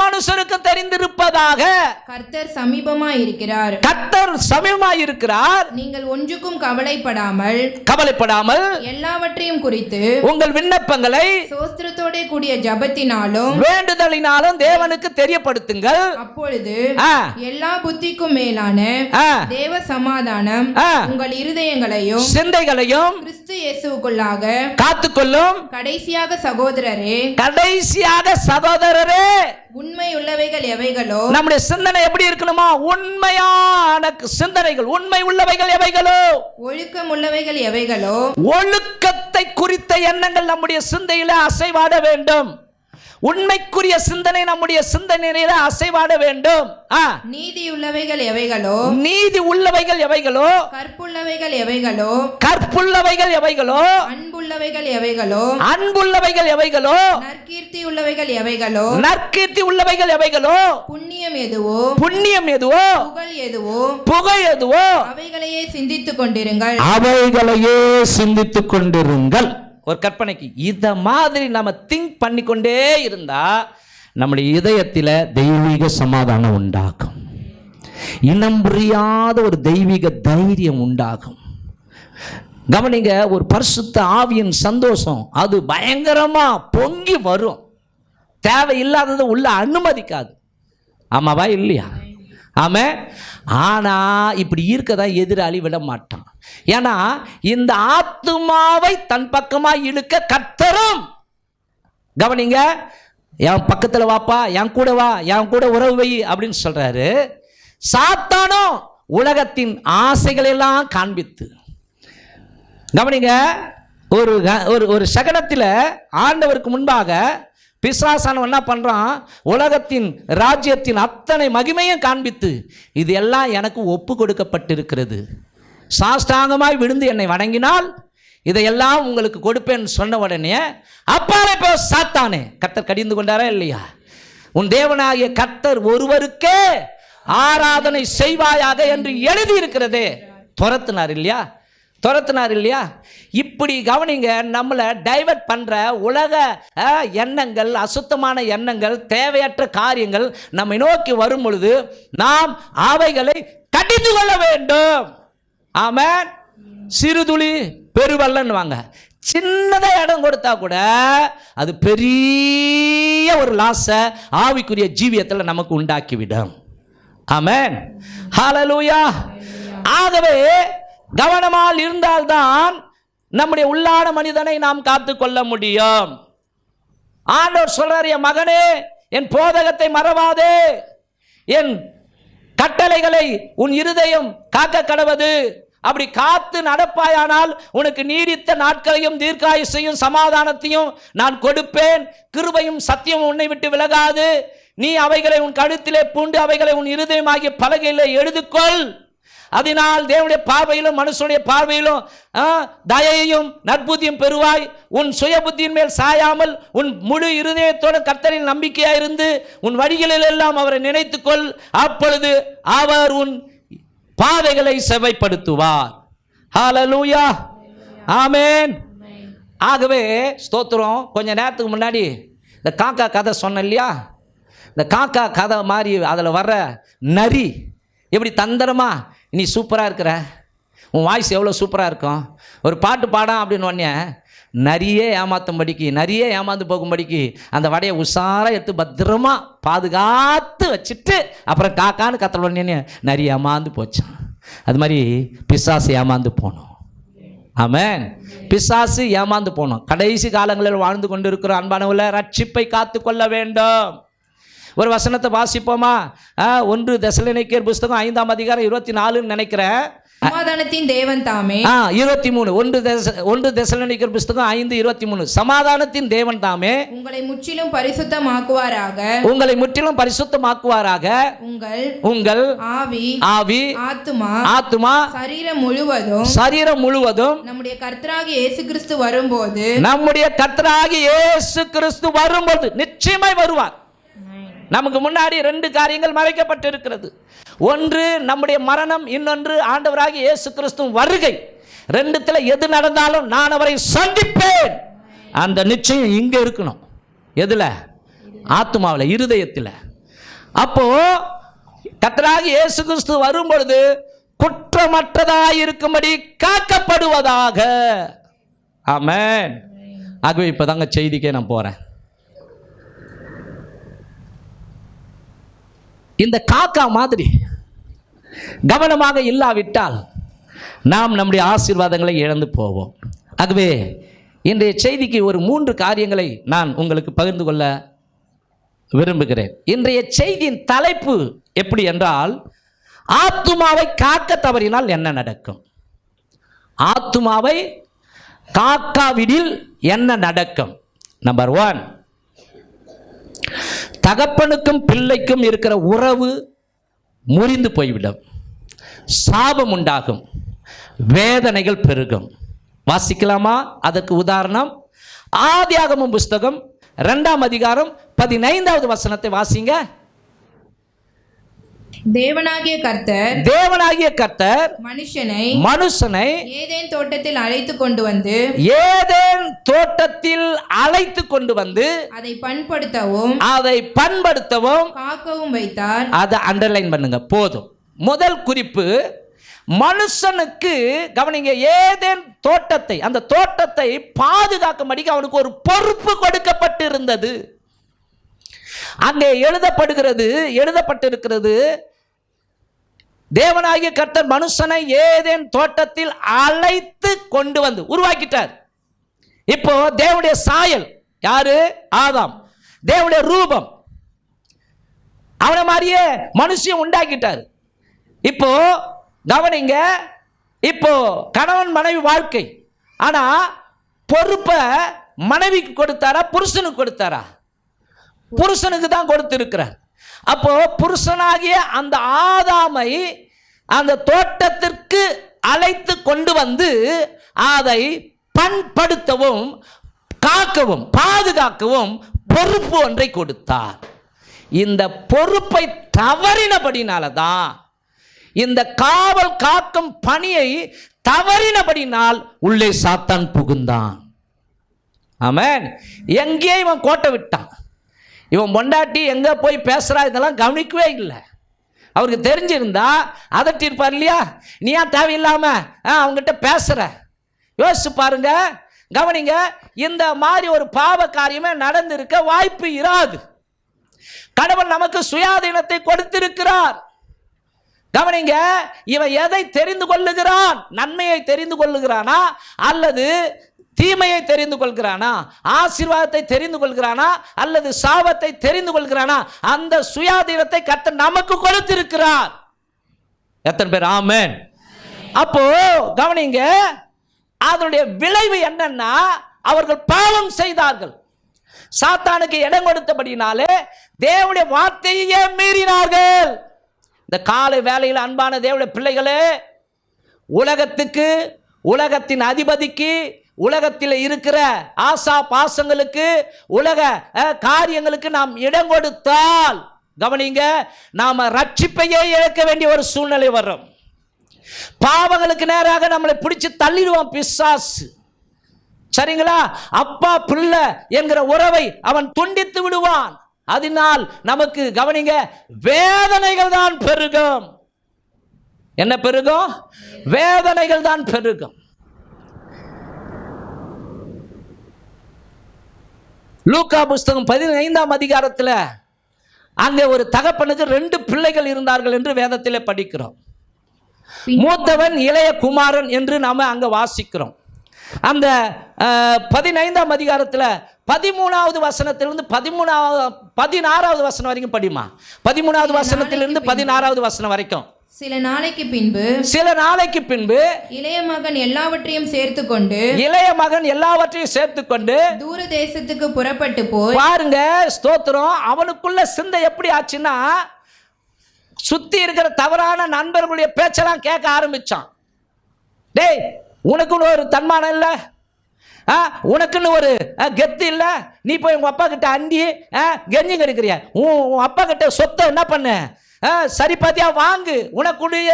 மனுஷருக்கும் தெரிந்திருப்பதாக, கர்த்தர் சமீபமாய் இருக்கிறார், கர்த்தர் சமீபமாய் இருக்கிறார். நீங்கள் ஒன்றுக்கும் கவலைப்படாமல் எல்லாவற்றையும் குறித்து உங்கள் விண்ணப்பங்களை ஸ்தோத்திரத்தோட கூடிய ஜெபத்தினாலும் வேண்டுதலினாலும் தேவனுக்கு தெரியப்படுத்துங்கள். அப்பொழுது எல்லா புத்திக்கும் மேலான தேவ சமாதானம் உங்கள் இருதயங்களையும் சிந்தைகளையும் கிறிஸ்து இயேசுவுக்குள்ளாக காத்துக்கொள்ளும். கடைசியாக சகோதரரே, உண்மை உள்ளவைகள் எவைகளோ, நம்முடைய சிந்தனை எப்படி இருக்கணுமா? உண்மையான சிந்தனைகள், உண்மை உள்ளவைகள் எவைகளோ, ஒழுக்கம் உள்ளவைகள் எவைகளோ, ஒழுக்கத்தை குறித்த எண்ணங்கள் நம்முடைய சிந்தையில அசைவாட வேண்டும். உண்மைக்குரிய சிந்தனை நம்முடைய சிந்தனையில அசைவாட வேண்டும். நீதி உள்ளவைகள் எவைகளோ, நீதி உள்ளவைகள் எவைகளோ, கற்புள்ளவைகள் எவைகளோ, கற்புள்ளவைகள் எவைகளோ, அன்புள்ளவைகள் எவைகளோ, அன்புள்ளவைகள் எவைகளோ, நற்கீர்த்தி உள்ளவைகள் எவைகளோ, நற்கீர்த்தி உள்ளவைகள் எவைகளோ, புண்ணியம் எதுவோ, புண்ணியம் எதுவோ, புகழ் எதுவோ, புகழ் எதுவோ, அவைகளையே சிந்தித்துக் கொண்டிருங்கள், அவைகளையே சிந்தித்துக் கொண்டிருங்கள். ஒரு கற்பனைக்கு இதை மாதிரி நம்ம திங்க் பண்ணிக்கொண்டே இருந்தா நம்முடைய இதயத்தில் தெய்வீக சமாதானம் உண்டாகும், இனம் புரியாத ஒரு தெய்வீக தைரியம் உண்டாகும். கவனிங்க, ஒரு பரிசுத்த ஆவியின் சந்தோஷம் அது பயங்கரமா பொங்கி வரும், தேவையில்லாததை உள்ள அனுமதிக்காது. ஆமாவா இல்லையா? ஆமே. ஆனா இப்படி இருக்கதான் எதிராளி விட மாட்டான். ஏன்னா இந்த ஆத்துமாவை தன் பக்கமாக இழுக்க கர்த்தரும், கவனிங்க, என் பக்கத்தில் வாப்பா, என் கூட வா, என் கூட உறவு வை அப்படின்னு சொல்றாரு. சாத்தானும் உலகத்தின் ஆசைகளெல்லாம் காண்பித்து, கவனிங்க, ஒரு சகனத்தில் ஆண்டவருக்கு முன்பாக பிசாசானவன் என்ன பண்ணுறான், உலகத்தின் ராஜ்யத்தின் அத்தனை மகிமையும் காண்பித்து இது எல்லாம் எனக்கு ஒப்பு கொடுக்கப்பட்டிருக்கிறது, சாஷ்டாங்கமாய் விழுந்து என்னை வணங்கினால் இதையெல்லாம் உங்களுக்கு கொடுப்பேன்னு சொன்ன உடனே அப்பாலே போ சாத்தானே, கர்த்தர் கடிந்து கொண்டாரா இல்லையா? உன் தேவனாகிய கர்த்தர் ஒருவருக்கே ஆராதனை செய்வாயாக என்று எழுதி இருக்கிறதே. துரத்துனார் இல்லையா, துரத்துனார் இல்லையா? இப்படி கவனிங்க, நம்மளை டைவர்ட் பண்ணுற உலக எண்ணங்கள், அசுத்தமான எண்ணங்கள், தேவையற்ற காரியங்கள் நம்மை நோக்கி வரும் பொழுது நாம் அவைகளை கடிந்து கொள்ள வேண்டும். ஆமென். சிறுதுளி பெருவெள்ளன்னு வாங்க, சின்னதாக இடம் கொடுத்தா கூட அது பெரிய ஒரு லாஸை ஆவிக்குரிய ஜீவியத்தில் நமக்கு உண்டாக்கிவிடும். ஆமென். ஹல்லேலூயா. ஆகவே கவனமாக இருந்தால்தான் நம்முடைய உள்ளான மனிதனை நாம் காத்து கொள்ள முடியும். ஆண்டவர் சொல்றார், என் மகனே என் போதகத்தை மறவாதே, என் கட்டளைகளை உன் இருதயம் காக்க கடவது. அப்படி காத்து நடப்பாயானால் உனக்கு நீடித்த நாட்களையும் தீர்க்காயுசையும் சமாதானத்தையும் நான் கொடுப்பேன். கிருபையும் சத்தியம் உன்னை விட்டு விலகாது. நீ அவைகளை உன் கழுத்திலே பூண்டு அவைகளை உன் இருதயமாகிய பலகையிலே எழுதுக்கொள். அதனால் தேவனுடைய பார்வையிலும் மனுஷனுடைய பார்வையிலும் தயையும் நற்புத்தியும் பெறுவாய். உன் சுய புத்தியின் மேல் சாயாமல் உன் முழு இருதயத்தோடு கர்த்தரில் நம்பிக்கையாயிருந்து உன் வழிகளில் எல்லாம் அவரை நினைத்துக்கொள். அப்பொழுது அவர் உன் பாதைகளை செவைப்படுத்துவார். ஹல்லேலூயா. ஆமென். ஆகவே ஸ்தோத்திரம். கொஞ்ச நேரத்துக்கு முன்னாடி இந்த காக்கா கதை சொன்னேன் இல்லையா? இந்த காக்கா கதை மாதிரி அதில் வர்ற நரி எப்படி தந்திரமா, நீ சூப்பராக இருக்கிற, உன் வாய்ஸ் எவ்வளோ சூப்பராக இருக்கும், ஒரு பாட்டு பாடாம் அப்படின்னு ஒன்னே நரியே ஏமாத்தும்படிக்கு, நரியே ஏமாந்து போகும்படிக்கு அந்த வடையை உஷாராக எடுத்து பத்திரமா பாதுகாத்து வச்சுட்டு அப்புறம் காக்கான்னு கத்தல் உடனே நரி ஏமாந்து போச்சான். அது மாதிரி பிசாசு ஏமாந்து போனோம். ஆமென். பிசாசு ஏமாந்து போனோம். கடைசி காலங்களில் வாழ்ந்து கொண்டு இருக்கிற அன்பானவர்களே, ரட்சிப்பை காத்து கொள்ள வேண்டும். ஒரு வசனத்தை வாசிப்போமா? 1 தெசலோனிக்கேயர் புஸ்தகம் 5ஆம் அதிகாரம் 24 நினைக்கிறேன். சமாதானத்தின் தேவன் தாமே 23. 1 தெசலோனிக்கேயர் புஸ்தகம் 5:23. சமாதானத்தின் தேவன் தாமே உங்களை முற்றிலும் பரிசுத்தமாக்குவாராக, உங்களை முற்றிலும் பரிசுத்தமாக்குவாராக. உங்கள் ஆவி ஆத்துமா சரீரம் முழுவதும் நம்முடைய கர்த்தராகிய இயேசு கிறிஸ்து வரும்போது நிச்சயமாய் வருவார். நமக்கு முன்னாடி 2 காரியங்கள் மறைக்கப்பட்டிருக்கிறது. ஒன்று நம்முடைய மரணம், இன்னொன்று ஆண்டவராகிய இயேசு கிறிஸ்துவின் வருகை. 2த்துல எது நடந்தாலும் நான் அவரை சந்திப்பேன். அந்த நிச்சயம் இங்க இருக்கணும். எதுல? ஆத்துமாவில், இருதயத்தில். அப்போ கர்த்தராகிய இயேசு கிறிஸ்து வரும் பொழுது குற்றமற்றதாய் இருக்கும்படி காக்கப்படுவதாக. ஆமென். ஆகவே இப்பதாங்க செய்திக்கே நான் போறேன். இந்த காக்கா மாதிரி கவனமாக இல்லாவிட்டால் நாம் நம்முடைய ஆசீர்வாதங்களை இழந்து போவோம். ஆகவே இன்றைய செய்திக்கு ஒரு 3 காரியங்களை நான் உங்களுக்கு பகிர்ந்து கொள்ள விரும்புகிறேன். இன்றைய செய்தியின் தலைப்பு எப்படி என்றால், ஆத்துமாவை காக்க தவறினால் என்ன நடக்கும்? ஆத்துமாவை காக்காவிடில் என்ன நடக்கும்? நம்பர் 1, தகப்பனுக்கும் பிள்ளைக்கும் இருக்கிற உறவு முறிந்து போய்விடும், சாபம் உண்டாகும், வேதனைகள் பெருகும். வாசிக்கலாமா? அதற்கு உதாரணம் ஆதியாகமம் புஸ்தகம் 2ஆம் அதிகாரம் 15வது வசனத்தை வாசிங்க. தேவனாகிய கர்த்தர் மனுஷனை ஏதேன் தோட்டத்தில் அழைத்து கொண்டு வந்து அதை பண்படுத்தவும் காக்கவும் வைத்தார். அதை அண்டர்லைன் பண்ணுங்க போதும். முதல் குறிப்பு, மனுஷனுக்கு கவனிங்க, ஏதேன் தோட்டத்தை, அந்த தோட்டத்தை பாதுகாக்கும்படி அவனுக்கு ஒரு பொறுப்பு கொடுக்கப்பட்டிருந்தது. அங்கே எழுதப்பட்டிருக்கிறது, தேவனாகிய கர்த்தர் மனுஷனை ஏதேன் தோட்டத்தில் அழைத்து கொண்டு வந்து உருவாக்கிட்டார். இப்போ தேவனுடைய சாயல் யாரு? ஆதாம். தேவனுடைய ரூபம், அவனை மாதிரியே மனுஷன் உண்டாக்கிட்டார். இப்போ கவனிங்க, இப்போ கணவன் மனைவி வாழ்க்கை, ஆனா பொறுப்பை மனைவிக்கு கொடுத்தாரா புருஷனுக்கு கொடுத்தாரா? புருஷனுக்கு தான் கொடுத்திருக்கிறார். அப்போ புருஷனாகிய அந்த ஆதாமை அந்த தோட்டத்திற்கு அழைத்து கொண்டு வந்து அதை பண்படுத்தவும் காக்கவும் பாதுகாக்கவும் பொறுப்பு ஒன்றை கொடுத்தார். இந்த பொறுப்பை தவறினபடினால தான், இந்த காவல் காக்கும் பணியை தவறினபடினால் உள்ளே சாத்தான் புகுந்தான். ஆமென். எங்கே இவன் கோட்டை விட்டான். இவன் பொண்டாட்டி எங்கே போய் பேசுகிறா இதெல்லாம் கவனிக்கவே இல்லை. அவருக்கு தெரிஞ்சிருந்தா அதட்டிருப்பார் இல்லையா? நீ ஏன் தேவையில்லாம அவங்ககிட்ட பேசுற? யோசிச்சு பாருங்க, கவனிங்க. இந்த மாதிரி ஒரு பாவ காரியமே நடந்திருக்க வாய்ப்பு இராது. கடவுள் நமக்கு சுயாதீனத்தை கொடுத்திருக்கிறார். கவனிங்க, இவன் எதை தெரிந்து கொள்ளுகிறான்? நன்மையை தெரிந்து கொள்ளுகிறானா அல்லது தீமையை தெரிந்து கொள்கிறானா? ஆசீர்வாதத்தை தெரிந்து கொள்கிறானா அல்லது சாபத்தை தெரிந்து கொள்கிறானா? அந்த சுயாதீனத்தை கர்த்தர் நமக்கு கொடுத்திருக்கிறார். எத்தனை பேர் ஆமென்? அப்போ கவனிங்க, அதனுடைய விளைவு என்னன்னா, அவர்கள் பாவம் செய்தார்கள். சாத்தானுக்கு இடம் கொடுத்தபடினாலே தேவனுடைய வார்த்தையே மீறினார்கள். இந்த காலை வேளையில் அன்பான தேவனுடைய பிள்ளைகளே, உலகத்துக்கு, உலகத்தின் அதிபதிக்கு, உலகத்தில் இருக்கிற ஆசா பாசங்களுக்கு, உலக காரியங்களுக்கு நாம் இடம் கொடுத்தால், கவனிங்க, நாம ரட்சிப்பையே இழக்க வேண்டிய ஒரு சூழ்நிலை வரும். பாவங்களுக்கு நேராக நம்மளை பிடிச்சு தள்ளிடுவான் பிசாசு. சரிங்களா? அப்பா பிள்ளை என்கிற உறவை அவன் துண்டித்து விடுவான். அதனால் நமக்கு கவனிங்க, வேதனைகள் தான் பெருகும். என்ன பெருகும்? வேதனைகள் தான் பெருகும். லூக்கா புஸ்தகம் 15ஆம் அதிகாரத்தில் அங்கே ஒரு தகப்பனுக்கு 2 பிள்ளைகள் இருந்தார்கள் என்று வேதத்திலே படிக்கிறோம். மூத்தவன் இளைய குமாரன் என்று நாம அங்க வாசிக்கிறோம். அந்த 15ஆம் அதிகாரத்தில் 13வது வசனத்திலிருந்து 16வது வசனம் வரைக்கும் படிமா. 13வது வசனத்திலிருந்து 16வது வசனம் வரைக்கும். சில நாளைக்கு பின்பு இளைய மகன் எல்லாவற்றையும் சேர்த்துக்கொண்டு தூர தேசத்துக்கு புறப்பட்டு போய், பாருங்க ஸ்தோத்திரம், அவனுக்குள்ள சிந்தை எப்படி ஆச்சுன்னா, சுத்தி இருக்கிற தவறான நண்பர்களுடைய பேச்செல்லாம் கேட்க ஆரம்பிச்சான். டேய், உனக்குன்னு ஒரு தன்மானம் இல்லை, உனக்குன்னு ஒரு கெத்து இல்லை, நீ போய் உங்க அப்பா கிட்ட அண்டி கெஞ்சி கிடைக்கிறிய, உன் அப்பா கிட்ட சொத்தை என்ன பண்ண, சரி பாத்தியா வாங்கு, உனக்குடைய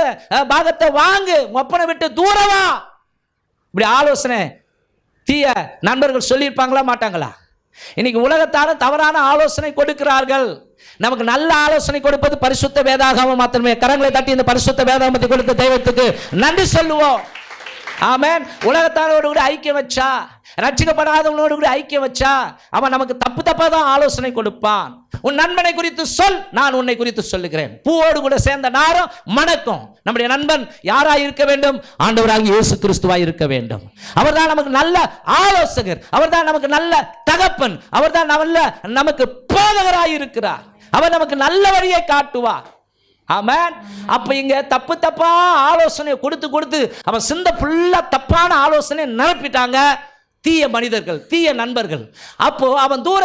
பாகத்தை வாங்கு, ஒப்பனை விட்டு தூரவா. இப்படி ஆலோசனை தீய நண்பர்கள் சொல்லியிருப்பாங்களா மாட்டாங்களா? இன்னைக்கு உலகத்தார தவறான ஆலோசனை கொடுக்கிறார்கள். நமக்கு நல்ல ஆலோசனை கொடுப்பது பரிசுத்த வேதாகமம் மாத்திரமே. கரங்களை தட்டி இந்த பரிசுத்த வேதாகமத்தை கொடுத்த தெய்வத்துக்கு நன்றி சொல்லுவோம். ஆமென். உலகத்தாரோடு கூட ஐக்கியம் வச்சா, ரட்சிக்கப்படாதவனோடு கூட ஐக்கியம் வச்சா, அவன் நமக்கு தப்பா தான் ஆலோசனை கொடுப்பான். உன் நண்பனை குறித்து சொல், நான் உன்னை குறித்து சொல்லுகிறேன். பூவோடு கூட சேர்ந்த நாரம் மணக்கும். நம்முடைய நண்பன் யாராய் இருக்க வேண்டும்? ஆண்டவராகிய இயேசு கிறிஸ்துவாய் இருக்க வேண்டும். அவர்தான் நமக்கு நல்ல ஆலோசகர், அவர்தான் நமக்கு நல்ல தகப்பன், அவர்தான் நமக்கு போதகராய் இருக்கிறார். அவர் நமக்கு நல்ல வழியை காட்டுவார். ஆமென். அப்ப இங்க தப்பா ஆலோசனை கொடுத்து அவன் சிந்த ஃபுல்லா தப்பான ஆலோசனை நிரப்பிட்டாங்க தீய மனிதர்கள், தீய நண்பர்கள். அப்போ அவன் தூர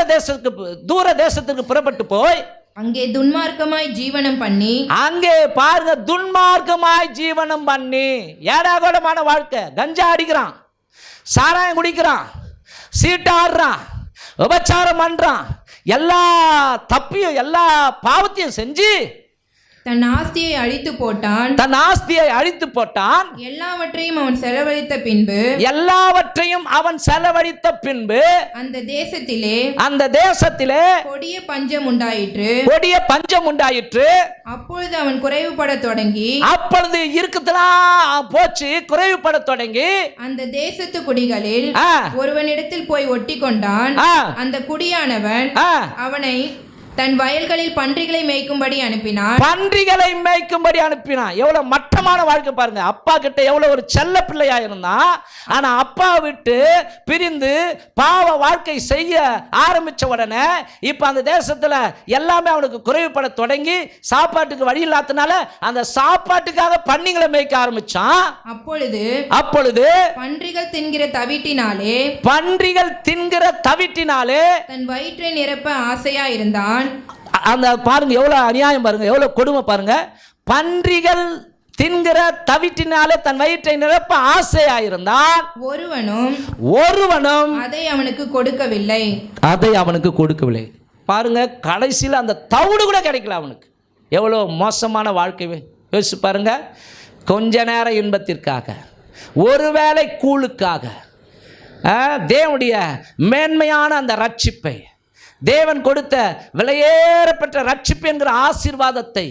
தேசத்துக்கு புறப்பட்டு போய் அங்கே துன்மார்க்கமாய் ஜீவனம் பண்ணி, அங்கே பாருங்க, துன்மார்க்கமாய் ஜீவனம் பண்ணி, ஏடாகோடமான வாழ்க்கை. கஞ்சா அடிக்கிறான், சாராயம் குடிக்கிறான், சீட்டாடுறான், விபச்சாரம் பண்றான், எல்லா தப்பியும் எல்லா பாவத்தையும் செஞ்சு தன் ஆஸ்தியை அழித்து போட்டான். எல்லாவற்றையும் அவன் செலவழித்த பின்பு அந்த தேசத்திலே கொடிய பஞ்சம் உண்டாயிற்று. அப்பொழுது அவன் அப்பொழுது இருக்குதெல்லாம் போச்சு, குறைவுபட தொடங்கி அந்த தேசத்து குடிகளில் ஒருவனிடத்தில் போய் ஒட்டி கொண்டான். அந்த குடியானவன் அவனை தன் வயல்களில் பன்றிகளை மேய்க்கும்படி அனுப்பினான். பன்றிகளை மேய்க்கும்படி அனுப்பினான். எவ்வளவு மட்டமான வாழ்க்கை பாருங்க. அப்பா கிட்ட எவ்வளவு ஒரு செல்ல பிள்ளையா இருந்தான். ஆனா அப்பா விட்டு பிரிந்து பாவ வாழ்க்கை செய்ய ஆரம்பிச்ச உடனே இப்ப அந்த தேசத்துல எல்லாமே அவனுக்கு குறைவுபட தொடங்கி சாப்பாட்டுக்கு வழி இல்லாதனால அந்த சாப்பாட்டுக்காக பன்றிகளை மேய்க்க ஆரம்பிச்சான். அப்பொழுது பன்றிகள் தின்கிற தவிட்டினாலே தன் வயிற்றை நிரப்ப ஆசையா இருந்தான். அந்த பாருங்க எவ்வளவு அநியாயம் பாருங்க, எவ்வளவு கொடுமை பாருங்க. பன்றிகள் தின்கிற தவிட்டினாலே தன் வயிற்றை நிரப்ப ஆசையாயிருந்தான். ஒருவனும் அதை அவனுக்கு கொடுக்கவில்லை. பாருங்க கடைசியில் அந்த தவிடு கூட கிடைக்கல அவனுக்கு. எவ்வளோ மோசமான வாழ்க்கை யோசிச்சு பாருங்க. கொஞ்ச நேர இன்பத்திற்காக, ஒருவேளை கூழுக்காக, தேவனுடைய மேன்மையான அந்த ரட்சிப்பை, தேவன் கொடுத்த விலையேறப்பட்ட ரட்சிப்பு என்கிற ஆசீர்வாதத்தை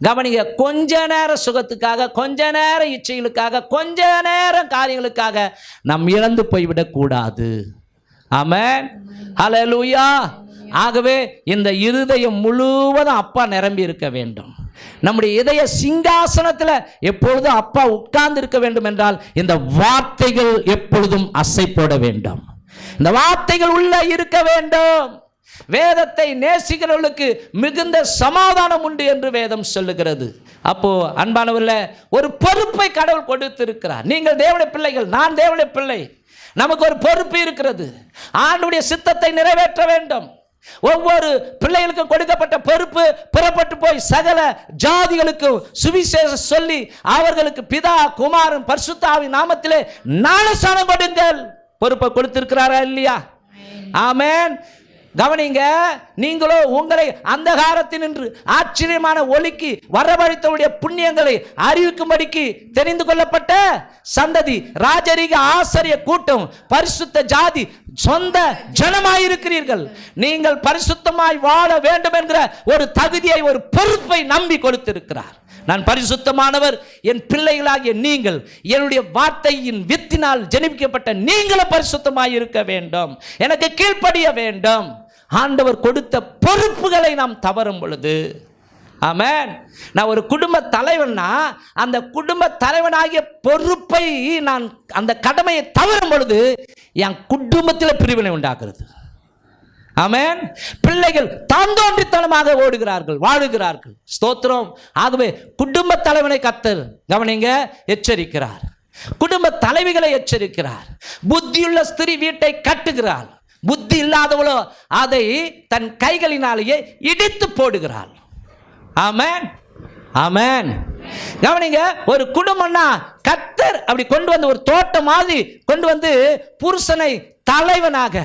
கவனிங்க, கொஞ்ச நேர சுகத்துக்காக, கொஞ்ச நேர இச்சைகளுக்காக, கொஞ்ச நேரம் காரியங்களுக்காக நாம் இழந்து போய்விடக்கூடாது. ஆமென், ஹல்லேலூயா. ஆகவே இந்த இருதயம் முழுவதும் அப்பா நிரம்பி இருக்க வேண்டும். நம்முடைய இதய சிங்காசனத்தில் எப்பொழுதும் அப்பா உட்கார்ந்து இருக்க வேண்டும் என்றால் இந்த வார்த்தைகள் எப்பொழுதும் அசை போட வேண்டும். இந்த வார்த்தைகள் உள்ள இருக்க வேண்டும். வேதத்தை நேசிக்கிறவர்களுக்கு மிகுந்த சமாதானம் உண்டு என்று வேதம் சொல்லுகிறது. அப்போ அன்பானவர்களே, ஒரு பொறுப்பை கடவுள் கொடுத்திருக்கிறார். நீங்கள் தேவனுடைய பிள்ளைகள், நான் தேவனுடைய பிள்ளை. நமக்கு ஒரு பொறுப்பு இருக்கிறது. ஆண்டவருடைய சித்தத்தை நிறைவேற்ற வேண்டும். ஒவ்வொரு பிள்ளைகளுக்கும் கொடுக்கப்பட்ட பொறுப்பு, புறப்பட்டு போய் சகல ஜாதிகளுக்கு சுவிசேஷம் சொல்லி அவர்களுக்கு பிதா குமாரன் பரிசுத்த ஆவியின் நாமத்திலே ஞானஸ்நானம் கொடுங்கள். பொறுப்பை கொடுத்திருக்கிறாரா இல்லையா? ஆமென். கவனிங்க, நீங்களோ உங்களை அந்தகாரத்தினின்று ஆச்சரியமான ஒளிக்கு வரவழைத்தவுடைய புண்ணியங்களை அறிவிக்கும்படிக்கு தெரிந்து கொள்ளப்பட்ட சந்ததி, ராஜரீக ஆசாரிய கூட்டம், பரிசுத்த ஜாதி, சொந்த ஜனமாயிருக்கிறீர்கள். நீங்கள் பரிசுத்தமாய் வாழ வேண்டும் என்கிற ஒரு தகுதியை, ஒரு பொறுப்பை நம்பி கொடுத்திருக்கிறார். நான் பரிசுத்தமானவர், என் பிள்ளைகளாகிய நீங்கள், என்னுடைய வார்த்தையின் வித்தினால் ஜெனிப்பிக்கப்பட்ட நீங்களும் பரிசுத்தமாய் இருக்க வேண்டும், எனக்கு கீழ்ப்படிய வேண்டும். ஆண்டவர் கொடுத்த பொறுப்புகளை நாம் தவறும் பொழுது, ஆமென். நான் ஒரு குடும்ப தலைவன்னா அந்த குடும்ப தலைவனாகிய பொறுப்பை நான் அந்த கடமையை தவறும் பொழுது என் குடும்பத்தில் பிரிவினை உண்டாக்குறது. ஆமென். பிள்ளைகள் தாந்தோன்றித்தனமாக ஓடுகிறார்கள், வாழுகிறார்கள். ஸ்தோத்திரம். ஆகவே குடும்ப தலைவனை கர்த்தர் கவனிங்க எச்சரிக்கிறார். குடும்ப தலைவிகளை எச்சரிக்கிறார். புத்தியுள்ள ஸ்திரீ வீட்டை கட்டுகிறாள், புத்தி இல்லாதவளோ அதை தன் கைகளினாலேயே இடித்து போடுகிறாள். ஆமென், ஆமென். கவனிங்க, ஒரு குடும்பம்னா கர்த்தர் அப்படி கொண்டு வந்து ஒரு தோட்டம் மாதிரி கொண்டு வந்து புருஷனை தலைவனாக,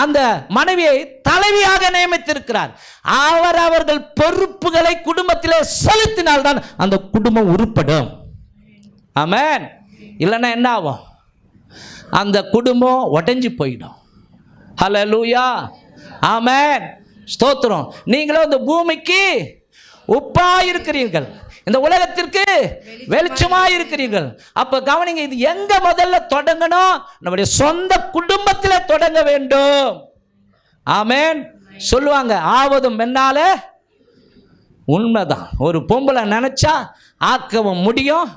அந்த மனைவியை தலைவியாக நியமித்திருக்கிறார். அவர்கள் பொறுப்புகளை குடும்பத்திலே செலுத்தினால்தான் அந்த குடும்பம் உருப்படும். ஆமென். இல்லைன்னா என்ன ஆகும்? அந்த குடும்பம் உடைஞ்சு போயிடும். ஹல்லேலூயா, ஆமென், ஸ்தோத்திரம். நீங்களும் இந்த பூமிக்கு உப்பா இருக்கிறீர்கள், இந்த உலகத்திற்கு வெளிச்சமாக இருக்கிறீர்கள். அப்ப கவனிங்க, இது எங்க முதல்ல தொடங்கணும்? நம்முடைய சொந்த குடும்பத்தில் தொடங்க வேண்டும். ஆமென். சொல்லுவாங்க, ஆவதும் மென்னால. உண்மைதான். ஒரு பொம்பளை நினைச்சா ஆக்கவும் முடியும்,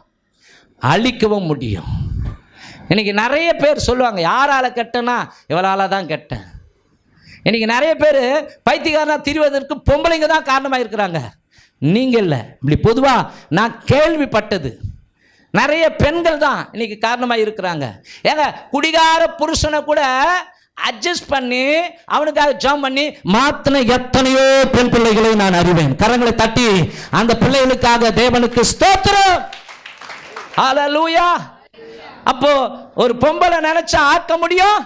அழிக்கவும் முடியும். இன்னைக்கு நிறைய பேர் சொல்லுவாங்க, யாரால கெட்டனா இவளால தான் கெட்டேன். இன்னைக்கு நிறைய பேர் பைத்தியக்காரனா திரிவதற்கு பொம்பளைங்க தான் காரணமாக இருக்கிறாங்க, நீங்க இல்லை. இப்படி பொதுவாக நான் கேள்விப்பட்டது நிறைய பெண்கள் தான் இன்னைக்கு காரணமாக இருக்கிறாங்க. ஏங்க, குடிகார புருஷனை கூட அட்ஜஸ்ட் பண்ணி அவனுக்காக ஜாம் பண்ணி மாத்தின எத்தனையோ பெண் பிள்ளைகளை நான் அறிவேன். கரங்களை தட்டி அந்த பிள்ளைகளுக்காக தேவனுக்கு ஸ்தோத்திரம். ஹல்லேலூயா. அப்போ ஒரு பொம்பளை நினைச்சா ஆக்க முடியும்,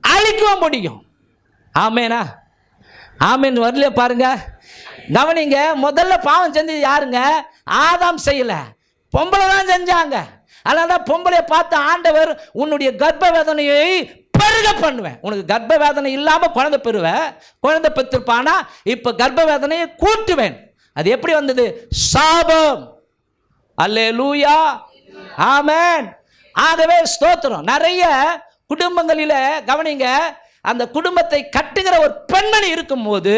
அழிக்கவும் முடியும். ஆமேனா? ஆமேன் வரல பாருங்க. கவனிங்க, முதல்ல பாவம் செஞ்சது யாருங்க? ஆதாம் செய்யல, பொம்பளை தான் செஞ்சாங்க. அதனால பொம்பளையை பார்த்து ஆண்டவர், உன்னுடைய கர்ப்ப வேதனையை பெருக பண்ணுவேன். உனக்கு கர்ப்ப வேதனை இல்லாம குழந்தை பெறுவேன், குழந்தை பெற்றிருப்பானா இப்ப கர்ப்ப வேதனையை கூட்டுவேன். அது எப்படி வந்தது? சாபம். அல்லேலூயா, ஆமென். ஆகவே ஸ்தோத்திரம். நிறைய குடும்பங்களில் கவனிங்க, அந்த குடும்பத்தை கட்டுகிற ஒரு பெண்மணி இருக்கும்போது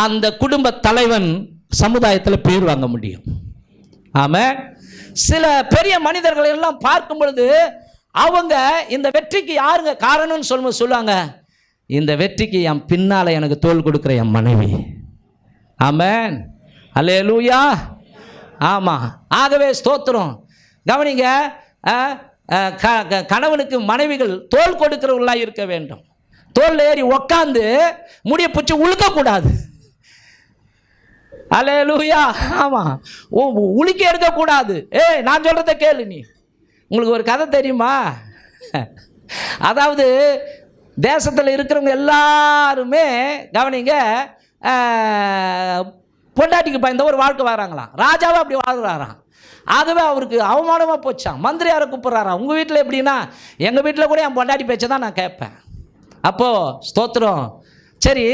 அந்த குடும்ப தலைவன் சமுதாயத்தில் பேர் வாங்க முடியும். ஆமாம். சில பெரிய மனிதர்களை எல்லாம் பார்க்கும் பொழுது அவங்க இந்த வெற்றிக்கு யாருங்க காரணம்னு சொல்லுவாங்க, இந்த வெற்றிக்கு என் பின்னால் எனக்கு தோள் கொடுக்குற என் மனைவி. ஆமென், அல்லேலூயா. ஆமாம். ஆகவே ஸ்தோத்திரம். கவனிங்க, கணவனுக்கு மனைவிகள் தோள் கொடுக்கிறவர்களாக இருக்க வேண்டும். தோல் ஏறி உக்காந்து முடிய பிடிச்சி உழுக்கக்கூடாது. அல்லேலூயா. ஆமாம், உலுக்கி எடுக்கக்கூடாது. நான் சொல்கிறத கேளு. நீ உங்களுக்கு ஒரு கதை தெரியுமா? அதாவது தேசத்தில் இருக்கிறவங்க எல்லாருமே கவனிங்க, பொண்டாட்டிக்கு பயந்த ஒரு வாழ்க்கை வராங்களாம். ராஜாவை அப்படி வாழ்கிறாராம். ஆகவே அவருக்கு அவமானமாக போச்சான். மந்திரியாரை கூப்பிட்றாராம். உங்கள் வீட்டில் எப்படின்னா, எங்கள் வீட்டில் கூட என் பொண்டாட்டி பேச்சை தான் நான் கேட்பேன். அப்போது ஸ்தோத்திரம், சரி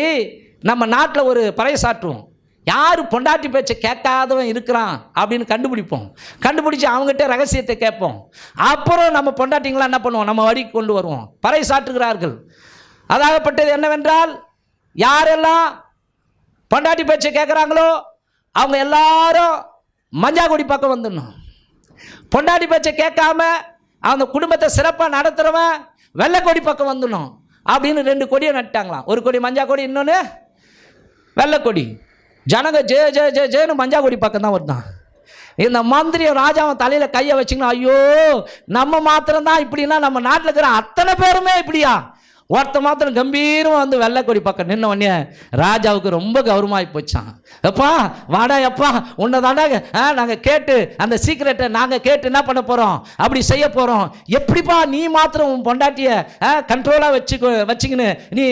நம்ம நாட்டில் ஒரு பறைசாற்றுவோம், யார் பொண்டாட்டி பேச்சை கேட்காதவன் இருக்கிறான் அப்படின்னு கண்டுபிடிச்சு அவங்ககிட்ட ரகசியத்தை கேட்போம். அப்புறம் நம்ம பொண்டாட்டிங்களாம் என்ன பண்ணுவோம், நம்ம வழிக்கு கொண்டு வருவோம். பறை சாற்றுகிறார்கள். அதாகப்பட்டது என்னவென்றால், யாரெல்லாம் பொண்டாட்டி பேச்சை கேட்குறாங்களோ அவங்க எல்லாரும் மஞ்சாக்குடி பக்கம் வந்துடணும். பொண்டாட்டி பேச்சை கேட்காம அந்த குடும்பத்தை சிறப்பாக நடத்துகிறவன் வெள்ளைக்கொடி பக்கம் வந்துடணும் அப்படின்னு 2 கொடியை நட்டாங்களாம். ஒரு கொடி மஞ்சா கொடி, இன்னொன்று வெள்ளைக்கொடி. ஜனங்க ஜே ஜே ஜே ஜேன்னு மஞ்சா கொடி பக்கம் தான் வருதான். இந்த மந்திரியும் ராஜாவும் தலையில் கையை வச்சுக்கணும், ஐயோ நம்ம மாத்திரம்தான் இப்படின்னா நம்ம நாட்டில் இருக்கிற அத்தனை பேருமே இப்படியா? ஒருத்த மாத்திரம் கம்பீரமாக வந்து வெள்ளைக்கொடி பக்கம் நின்ன உடனே ராஜாவுக்கு ரொம்ப கௌரவமாகி போச்சான். எப்பா வாடா, எப்பா உன்னை தாண்டா நாங்கள் கேட்டு அந்த சீக்கிரட்டை நாங்கள் கேட்டு என்ன பண்ண போகிறோம், அப்படி செய்ய போகிறோம். எப்படிப்பா நீ மாத்திரம் உன் பொண்டாட்டியை கண்ட்ரோலாக வச்சுக்கின்னு நீ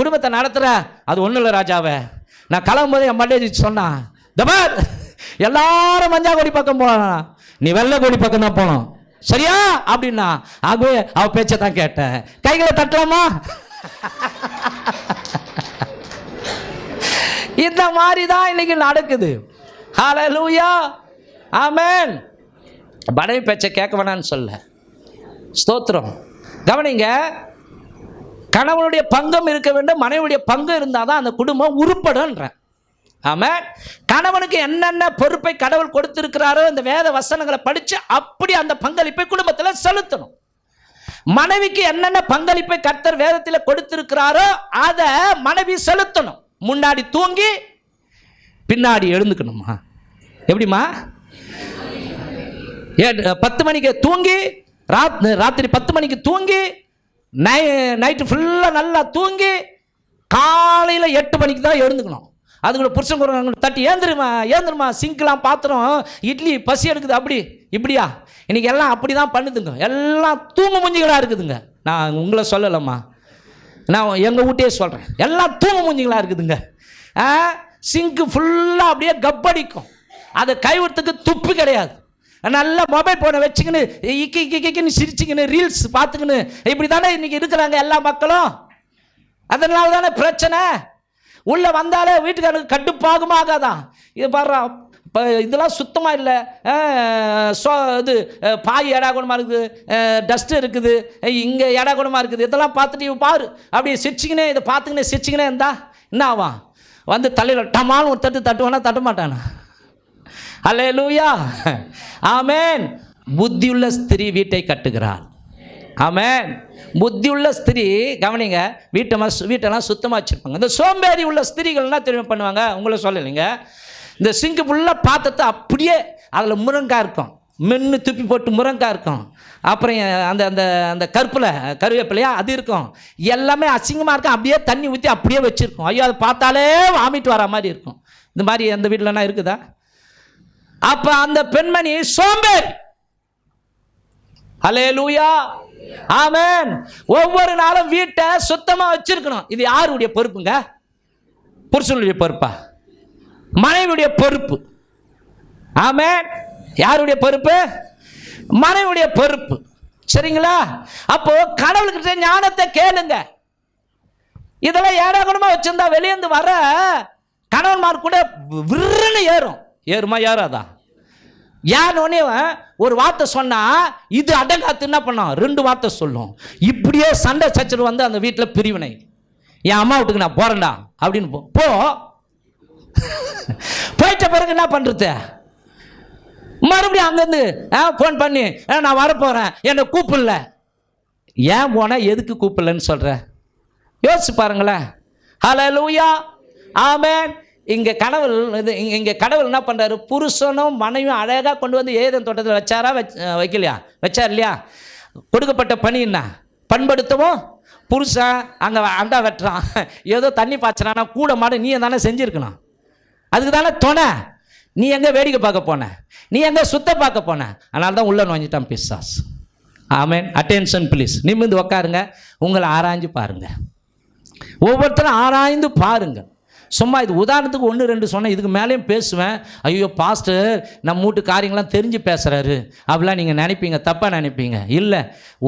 குடும்பத்தை நடத்துகிற? அது ஒன்றும் இல்லை ராஜாவை, நான் கிளம்பும்போது என் மண்டேஜி சொன்னான், தபார் எல்லாரும் மஞ்சா கொடி பக்கம் போனான், நீ வெள்ளை கொடி பக்கம் தான் போனோம், சரியா அப்படின்னா. ஆகவே அவ பேச்சை தான் கேட்டேன். கைகளை தட்டலாமா? இந்த மாதிரி தான் இன்னைக்கு நடக்குது. ஹல்லேலூயா, ஆமென். மனைவி பேச்சை கேட்க வேணான்னு சொல்ல, ஸ்தோத்திரம். கவனிங்க, கணவனுடைய பங்கம் இருக்க வேண்டும், மனைவியுடைய பங்கு இருந்தால் தான் அந்த குடும்பம் உருப்படுன்ற. ஆமாம். கணவனுக்கு என்னென்ன பொறுப்பை கடவுள் கொடுத்திருக்கிறாரோ இந்த வேத வசனங்களை படித்து அப்படி அந்த பங்களிப்பை குடும்பத்தில் செலுத்தணும். மனைவிக்கு என்னென்ன பங்களிப்பை கர்த்தர் வேதத்தில் கொடுத்திருக்கிறாரோ அதை மனைவி செலுத்தணும். முன்னாடி தூங்கி பின்னாடி எழுந்துக்கணுமா? எப்படிமா? 10 மணிக்கு தூங்கி ராத்திரி 10 மணிக்கு தூங்கி நைட்டு ஃபுல்லாக நல்லா தூங்கி காலையில் 8 மணிக்கு தான் எழுந்துக்கணும். அதுக்குள்ள புருஷன் குரங்க தட்டி ஏந்திருமா சிங்க்லாம் பாத்திரம் இட்லி பசி எடுக்குது அப்படி இப்படியா? இன்றைக்கி எல்லாம் அப்படி தான் பண்ணுதுங்க. எல்லாம் தூங்கு மூஞ்சிகளாக இருக்குதுங்க. நான் உங்களை சொல்லலைம்மா, நான் எங்கள் வீட்டையே சொல்கிறேன். எல்லாம் தூங்கு மூஞ்சிகளாக இருக்குதுங்க. சிங்க்கு ஃபுல்லாக அப்படியே கப்படிக்கும். அதை கைவிடுறதுக்கு துப்பு கிடையாது. நல்லா மொபைல் ஃபோனை வச்சுக்கின்னு இக்கின்னு சிரிச்சுக்கின்னு ரீல்ஸ் பார்த்துக்கின்னு இப்படி தானே இன்றைக்கி இருக்கிறாங்க எல்லா மக்களும். அதனால தானே பிரச்சனை. உள்ளே வந்தாலே வீட்டுக்காரருக்கு கட்டுப்பாகுமா ஆகாதான்? இது பாடுறா, இப்போ இதெல்லாம் சுத்தமாக இல்லை, இது பாய் ஏடாகுணமாக இருக்குது, டஸ்ட்டு இருக்குது, இங்கே ஏடாகுணமாக இருக்குது, இதெல்லாம் பார்த்துட்டு இவன் பாரு அப்படி சிரிச்சிக்கினே இதை பார்த்துக்கினே சிரிச்சிக்கினே இருந்தா என்ன ஆவான்? வந்து தலையில் டமான்னு ஒரு தட்டுவானா தட்ட மாட்டானா? அல்லேலூயா, ஆமென். புத்தியுள்ள ஸ்திரீ வீட்டை கட்டுகிறாள். ஆமென். புத்தியுள்ள ஸ்திரீ கவனிங்க, வீட்டெல்லாம் சுத்தமாக வச்சுருப்பாங்க. இந்த சோம்பேறி உள்ள ஸ்திரீகள்லாம் தெரியும் பண்ணுவாங்க. உங்களை சொல்லலைங்க, இந்த சிங்கு ஃபுல்லாக பாத்திரத்தை அப்படியே அதில் முருங்காய் இருக்கும், மென்று துப்பி போட்டு முருங்காய் இருக்கும், அப்புறம் அந்த அந்த அந்த கருவேப்பிலையா அது இருக்கும், எல்லாமே அசிங்கமாக இருக்கும். அப்படியே தண்ணி ஊற்றி அப்படியே வச்சுருக்கோம். ஐயோ அதை பார்த்தாலே வாமிட்டு வர மாதிரி இருக்கும். இந்த மாதிரி அந்த வீட்டிலனா இருக்குதா? அப்போ அந்த பெண்மணி சோம்பேறி. அல்லேலூயா, ஆமென். ஒவ்வொரு நாளும் வீட்டை சுத்தமாக வச்சிருக்கணும். இது யாருடைய பொறுப்புங்க? புருஷனுடைய பொறுப்பா? மனைவியுடைய பொறுப்பு. ஆமென். யாருடைய பொறுப்பு? மனைவியுடைய பொறுப்பு. சரிங்களா? அப்போ கடவுள்கிட்ட ஞானத்தை கேளுங்க. இதெல்லாம் ஏடாகுணமாக வச்சிருந்தா வெளியேந்து வர கணவன்மார் கூட விருன்னு ஏறுமா? ஏறாதா? ஏன்னொன்னே ஒரு வார்த்தை சொன்னா இது அடங்காத்து என்ன பண்ணோம், 2 வார்த்தை சொல்லும். இப்படியே சண்டை சச்சரவு வந்து அந்த வீட்டில் பிரிவினை. என் அம்மா வீட்டுக்கு நான் போறேன்டா அப்படின்னு போயிட்ட பிறகு என்ன பண்றது, மறுபடியும் அங்கேருந்து ஃபோன் பண்ணி நான் வரப்போறேன் என்னை கூப்பிடல. ஏன் போன, எதுக்கு கூப்பிடலன்னு சொல்ற, யோசிச்சு பாருங்களேன். ஹல்லேலூயா, ஆமென். இங்கே கடவுள் இங்கே கடவுள் என்ன பண்ணுறாரு, புருஷனும் மனைவியும் அழகாக கொண்டு வந்து ஏதேன் தோட்டத்தில் வச்சாரா, வைக்கலையா, வச்சார் இல்லையா. கொடுக்கப்பட்ட பணி என்ன, பண்படுத்தவும். புருஷன் அங்கே அண்டா வெட்டுறான், ஏதோ தண்ணி பாய்ச்சறானா, கூட மாட நீ தானே செஞ்சுருக்கணும், அதுக்கு தானே துணை. நீ எங்கே வேடிக்கை பார்க்க போன, நீ எங்கே சுத்த பார்க்க போன, அதனால தான் உள்ள நுழைஞ்சிட்டான் பிசாஸ். ஆமென். Attention please. நிமிர்ந்து உட்காருங்க, உங்களை ஆராய்ஞ்சு பாருங்க, ஒவ்வொருத்தரும் ஆராய்ந்து பாருங்க. சும்மா இது உதாரணத்துக்கு 1 2 சொன்னேன், இதுக்கு மேலேயும் பேசுவேன். ஐயோ பாஸ்டர் நம்ம வீட்டு காரியங்கள்லாம் தெரிஞ்சு பேசுகிறாரு அப்படிலாம் நீங்கள் நினைப்பீங்க, தப்பாக நினைப்பீங்க. இல்லை,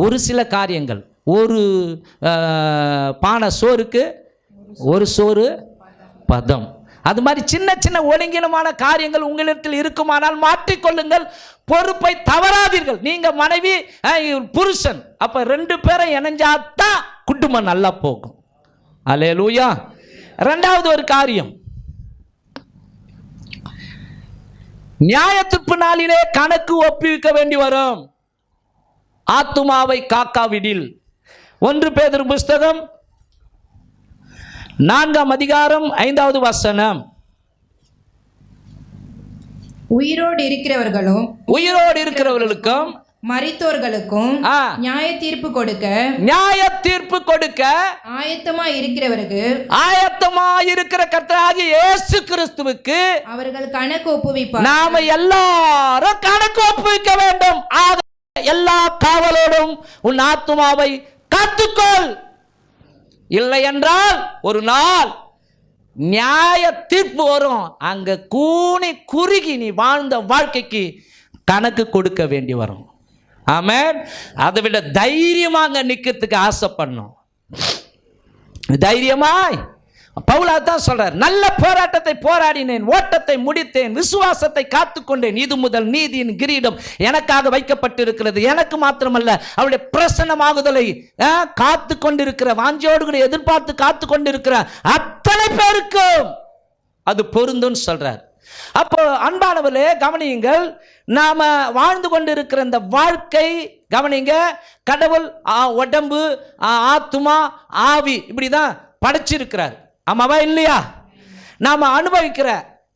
ஒரு சில காரியங்கள், ஒரு பானை சோறுக்கு ஒரு சோறு பதம், அது மாதிரி சின்ன சின்ன ஒழுங்கினமான காரியங்கள் உங்களிடத்தில் இருக்குமானால் மாற்றிக்கொள்ளுங்கள், பொறுப்பை தவறாதீர்கள். நீங்கள் மனைவி புருஷன், அப்போ 2 பேரும் இணைஞ்சாதான் குடும்பம் நல்லா போகும். அல்லேலூயா. 2வது ஒரு காரியம், நியாயத்தீர்ப்பு நாளிலே கணக்கு ஒப்புவிக்க வேண்டி வரும். ஆத்துமாவை காக்காவிடில். 1 பேதுரு புஸ்தகம் 4ஆம் அதிகாரம் 5வது வசனம். உயிரோடு இருக்கிறவர்களுக்கும் மரித்தோர்களுக்கும் நியாய தீர்ப்பு கொடுக்க ஆயத்தமா இருக்கிற கர்த்தராகிய இயேசு கிறிஸ்துவுக்கு அவர்கள் கணக்கு ஒப்புவிப்பார். நாம எல்லாரும் கணக்கு ஒப்புவிக்க வேண்டும். ஆக எல்லா காவலோடும் உன் ஆத்துமாவை காத்துக்கொள், இல்லை என்றால் ஒரு நாள் நியாய தீர்ப்பு வரும். அங்க கூனி குறுகி நீ வாழ்ந்த வாழ்க்கைக்கு கணக்கு கொடுக்க வேண்டி வரும். ஆமென். அதை விட தைரியமாக நிற்கிறதுக்கு ஆசைப்படணும். தைரியமாய் பவுலா தான் சொல்றார், நல்ல போராட்டத்தை போராடினேன், ஓட்டத்தை முடித்தேன், விசுவாசத்தை காத்துக்கொண்டேன், இது முதல் நீதியின் கிரீடம் எனக்காக வைக்கப்பட்டிருக்கிறது. எனக்கு மாத்திரமல்ல, அவருடைய பிரசன்னமாகுதலை காத்து கொண்டிருக்கிற, வாஞ்சோடு கூட எதிர்பார்த்து காத்து கொண்டிருக்கிற அத்தனை பேருக்கும் அது பொருந்தும் சொல்றார். அப்போ அன்பானவர்களே கவனியுங்கள், நாம வாழ்ந்து கொண்டிருக்கிற இந்த வாழ்க்கை கவனிங்க, கடவுள் உடம்பு ஆத்துமா ஆவி இப்படிதான் படைச்சிருக்கிறார். ஆமாவா இல்லையா? நாம அனுபவிக்கிற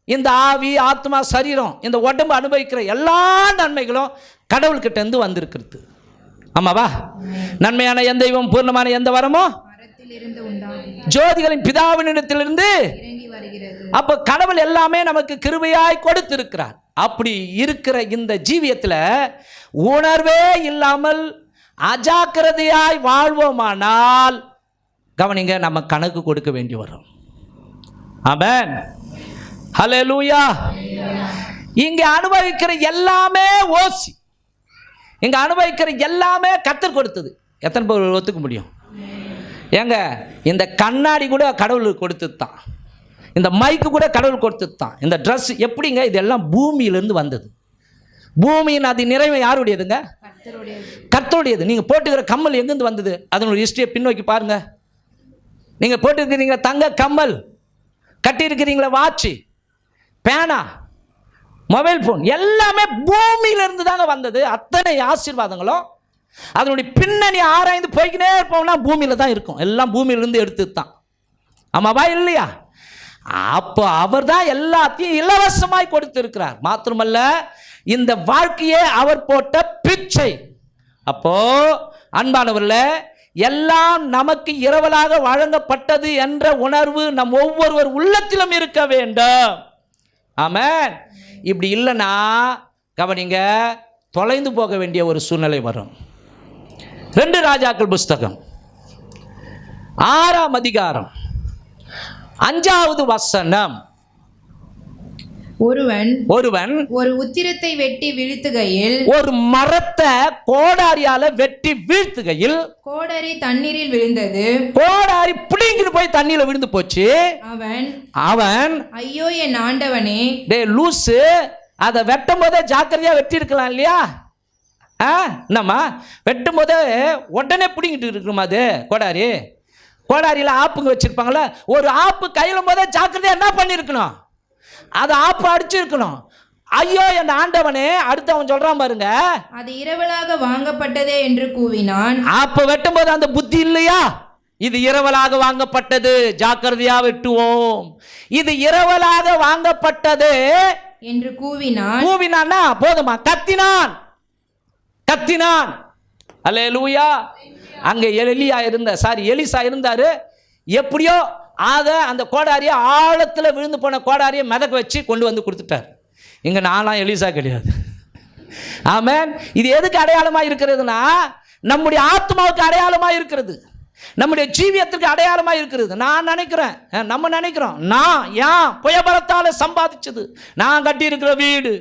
இந்த ஆவி ஆத்மா சரீரம் இந்த உடம்பு அனுபவிக்கிற எல்லா நன்மைகளும் கடவுள்கிட்ட இருந்து வந்திருக்கிறது. ஆமாவா? நன்மையான எந்த தெய்வம் பூர்ணமான எந்த வரமோ ஜோதிகளின் பிதாவினிடத்திலிருந்து. அப்ப கடவுள் எல்லாமே நமக்கு கிருபையாய் கொடுத்திருக்கிறார். அப்படி இருக்கிற இந்த ஜீவியத்தில் உணர்வே இல்லாமல் அஜாக்கிரதையாய் வாழ்வோமானால் கவனிங்க, நம்ம கணக்கு கொடுக்க வேண்டி வரும். ஆமென். ஹல்லேலூயா. இங்க அனுபவிக்கிற எல்லாமே ஓசி, இங்க அனுபவிக்கிற எல்லாமே கர்த்தர் கொடுத்தது. எத்தனை பேர் ஒத்துக்க முடியும்? ஏங்க, இந்த கண்ணாடி கூட கடவுள் கொடுத்தது தான், இந்த மைக்கு கூட கடவுள் கொடுத்தது தான், இந்த ட்ரெஸ் எப்படிங்க, இதெல்லாம் பூமியிலிருந்து வந்தது. பூமியின் அது நிறைவு யாருடையதுங்க? கர்த்தருடையது. நீங்கள் போட்டுக்கிற கம்மல் எங்கேருந்து வந்தது? அதனுடைய ஹிஸ்டரியை பின்னோக்கி பாருங்க. நீங்கள் போட்டுருக்கிறீங்களா தங்க கம்மல், கட்டியிருக்கிறீங்களா வாட்சி, பேனா, மொபைல் ஃபோன், எல்லாமே பூமியிலிருந்து தாங்க வந்தது. அத்தனை ஆசீர்வாதங்களும் அதனுடைய பின்னணி ஆராய்ந்து போய்க்கினே இருப்போம்னா பூமியில் தான் இருக்கும். எல்லாம் பூமியிலிருந்து எடுத்து தான். ஆமாவா இல்லையா? அப்போ அவர் தான் எல்லாத்தையும் இலவசமாய் கொடுத்திருக்கிறார். மாத்திரமல்ல, இந்த வாழ்க்கையே அவர் போட்ட பிச்சை. அப்போ அன்பானவர்களே, எல்லாம் நமக்கு இரவலாக வழங்கப்பட்டது என்ற உணர்வு நம் ஒவ்வொருவர் உள்ளத்திலும் இருக்க வேண்டும். ஆமென். இப்படி இல்லைன்னா கவனிங்க, தொலைந்து போக வேண்டிய ஒரு சூழ்நிலை வரும். 2 ராஜாக்கள் புஸ்தகம் 6ஆம் அதிகாரம் 5வது வசனம். ஒருவன் ஒரு உத்திரத்தை வெட்டி வீழ்த்துகையில், ஒரு மரத்தை கோடாரியால வெட்டி வீழ்த்துகையில் கோடாரி தண்ணீரில் விழுந்தது. கோடாரி புடிங்கிட்டு போய் தண்ணீர்ல விழுந்து போச்சு. அவன் ஐயோ என் ஆண்டவனே, டே லூசு, அதை வெட்டும் போதே ஜாக்கிரதையாக வெட்டி இருக்கலாம் இல்லையா? என்னம்மா வெட்டும் போதே உடனே பிடிங்கிட்டு இருக்கணுமா? அது கோடாரியில் ஆப்புங்க வச்சுருப்பாங்களே, ஒரு ஆப்பு கையில் போதே ஜாக்கிரதையாக என்ன பண்ணியிருக்கணும்? அதை ஆப்பு அடிச்சிருக்கணும். ஐயோ என் ஆண்டவனே, அடுத்தவன் சொல்றான் பாருங்க, அது இரவலாக வாங்கப்பட்டதே என்று கூவினான். ஆப்பு வெட்டும் போது அந்த புத்தி இல்லையா? இது இரவலாக வாங்கப்பட்டது, ஜாக்கிரதையா வெட்டுவோம். இது இரவலாக வாங்கப்பட்டது என்று கூவினான். கூவினான்னா போதுமா? கத்தினான். அல்லேலூயா. அங்கே எலிசா இருந்தாரு. எப்படியோ அந்த கோடாரியை ஆழத்தில் விழுந்து போன கோடாரியை மிதக்க வச்சு கொண்டு வந்து கொடுத்துட்டார். இங்கே நான்லாம் எலிசா கிடையாது. ஆமென். இது எதுக்கு அடையாளமாக இருக்கிறதுனா, நம்முடைய ஆத்மாவுக்கு அடையாளமாக இருக்கிறது, நம்முடைய ஜீவியத்திற்கு அடையாளமாக இருக்கிறது. நம்ம நினைக்கிறோம் நான் ஏன் புயபலத்தால் சம்பாதிச்சது, நான் கட்டி இருக்கிற வீடு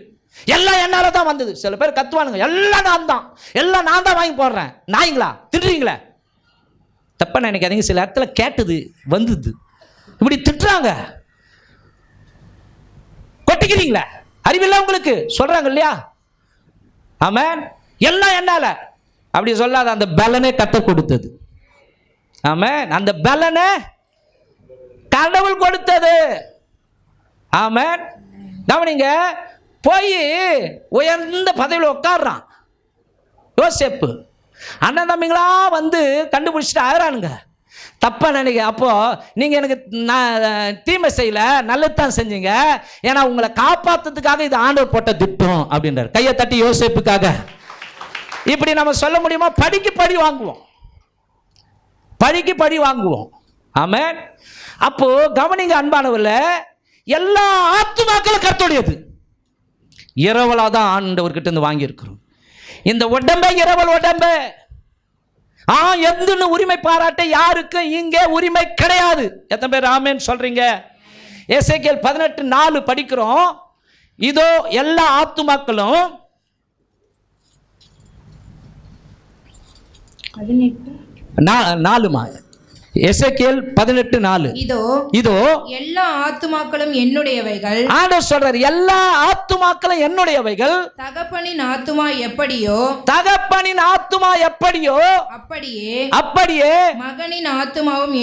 எல்லாம் என்னால தான் வந்தது. சில பேர் கத்துவானுங்க, எல்லாம் நான் தான் வாங்கி போடுறேன். நாய்ங்களா திட்டுறீங்களே, தப்பா நினைக்காதீங்க. சில இடத்துல கேட்டது வந்தது, இப்படி திட்டுறாங்க, கொட்டிக்கிறீங்களே, அறிவில்லை உங்களுக்கு சொல்றாங்க இல்லையா? ஆமென். எல்லாம் என்னால அப்படி சொல்லாத, அந்த பலனை கத்த கொடுத்தது. ஆமென். அந்த பலனை கடவுள் கொடுத்தது. ஆமென். கவனிங்க, போய் உயர்ந்த பதவியில் உட்காடுறான் யோசேப்பு. அண்ணன் தம்பிங்களா வந்து கண்டுபிடிச்சிட்டு ஆகிறானுங்க. தப்பா நினைக்க, அப்போ நீங்கள் எனக்கு தீமை செய்யல, நல்லதுதான் செஞ்சீங்க, ஏன்னா உங்களை காப்பாற்றுறதுக்காக இது ஆண்டவர் போட்ட திட்டம் அப்படின்றார். கையை தட்டி யோசேப்புக்காக. இப்படி நம்ம சொல்ல முடியுமா? படிக்கு படி வாங்குவோம். ஆமென். அப்போ கவனிங்க அன்பானவர்களே, எல்லா ஆத்துமாக்களும் கர்த்தருடையது. இரவலா தான் ஆண்டவர்கிட்ட இருந்து வாங்கியிருக்கிறோம். இந்த உடம்பை இரவல் உடம்பு எந்துன்னு உரிமை பாராட்ட யாருக்கு இங்கே உரிமை கிடையாது. எத்தனை பேர் ஆமென் சொல்றீங்க? எசேக்கியேல் 18:4 படிக்கிறோம். இதோ எல்லா ஆத்துமாக்களும் 4 எசேக்கியேல் 18:4. இதோ எல்லா ஆத்துமாக்களும் என்னுடையவைகள். ஆண்டவர் சொல்றார், எல்லா ஆத்துமாக்களும் என்னுடையவைகள். தகப்பனின் ஆத்துமா எப்படியோ அப்படியே மகனின் ஆத்துமாவும்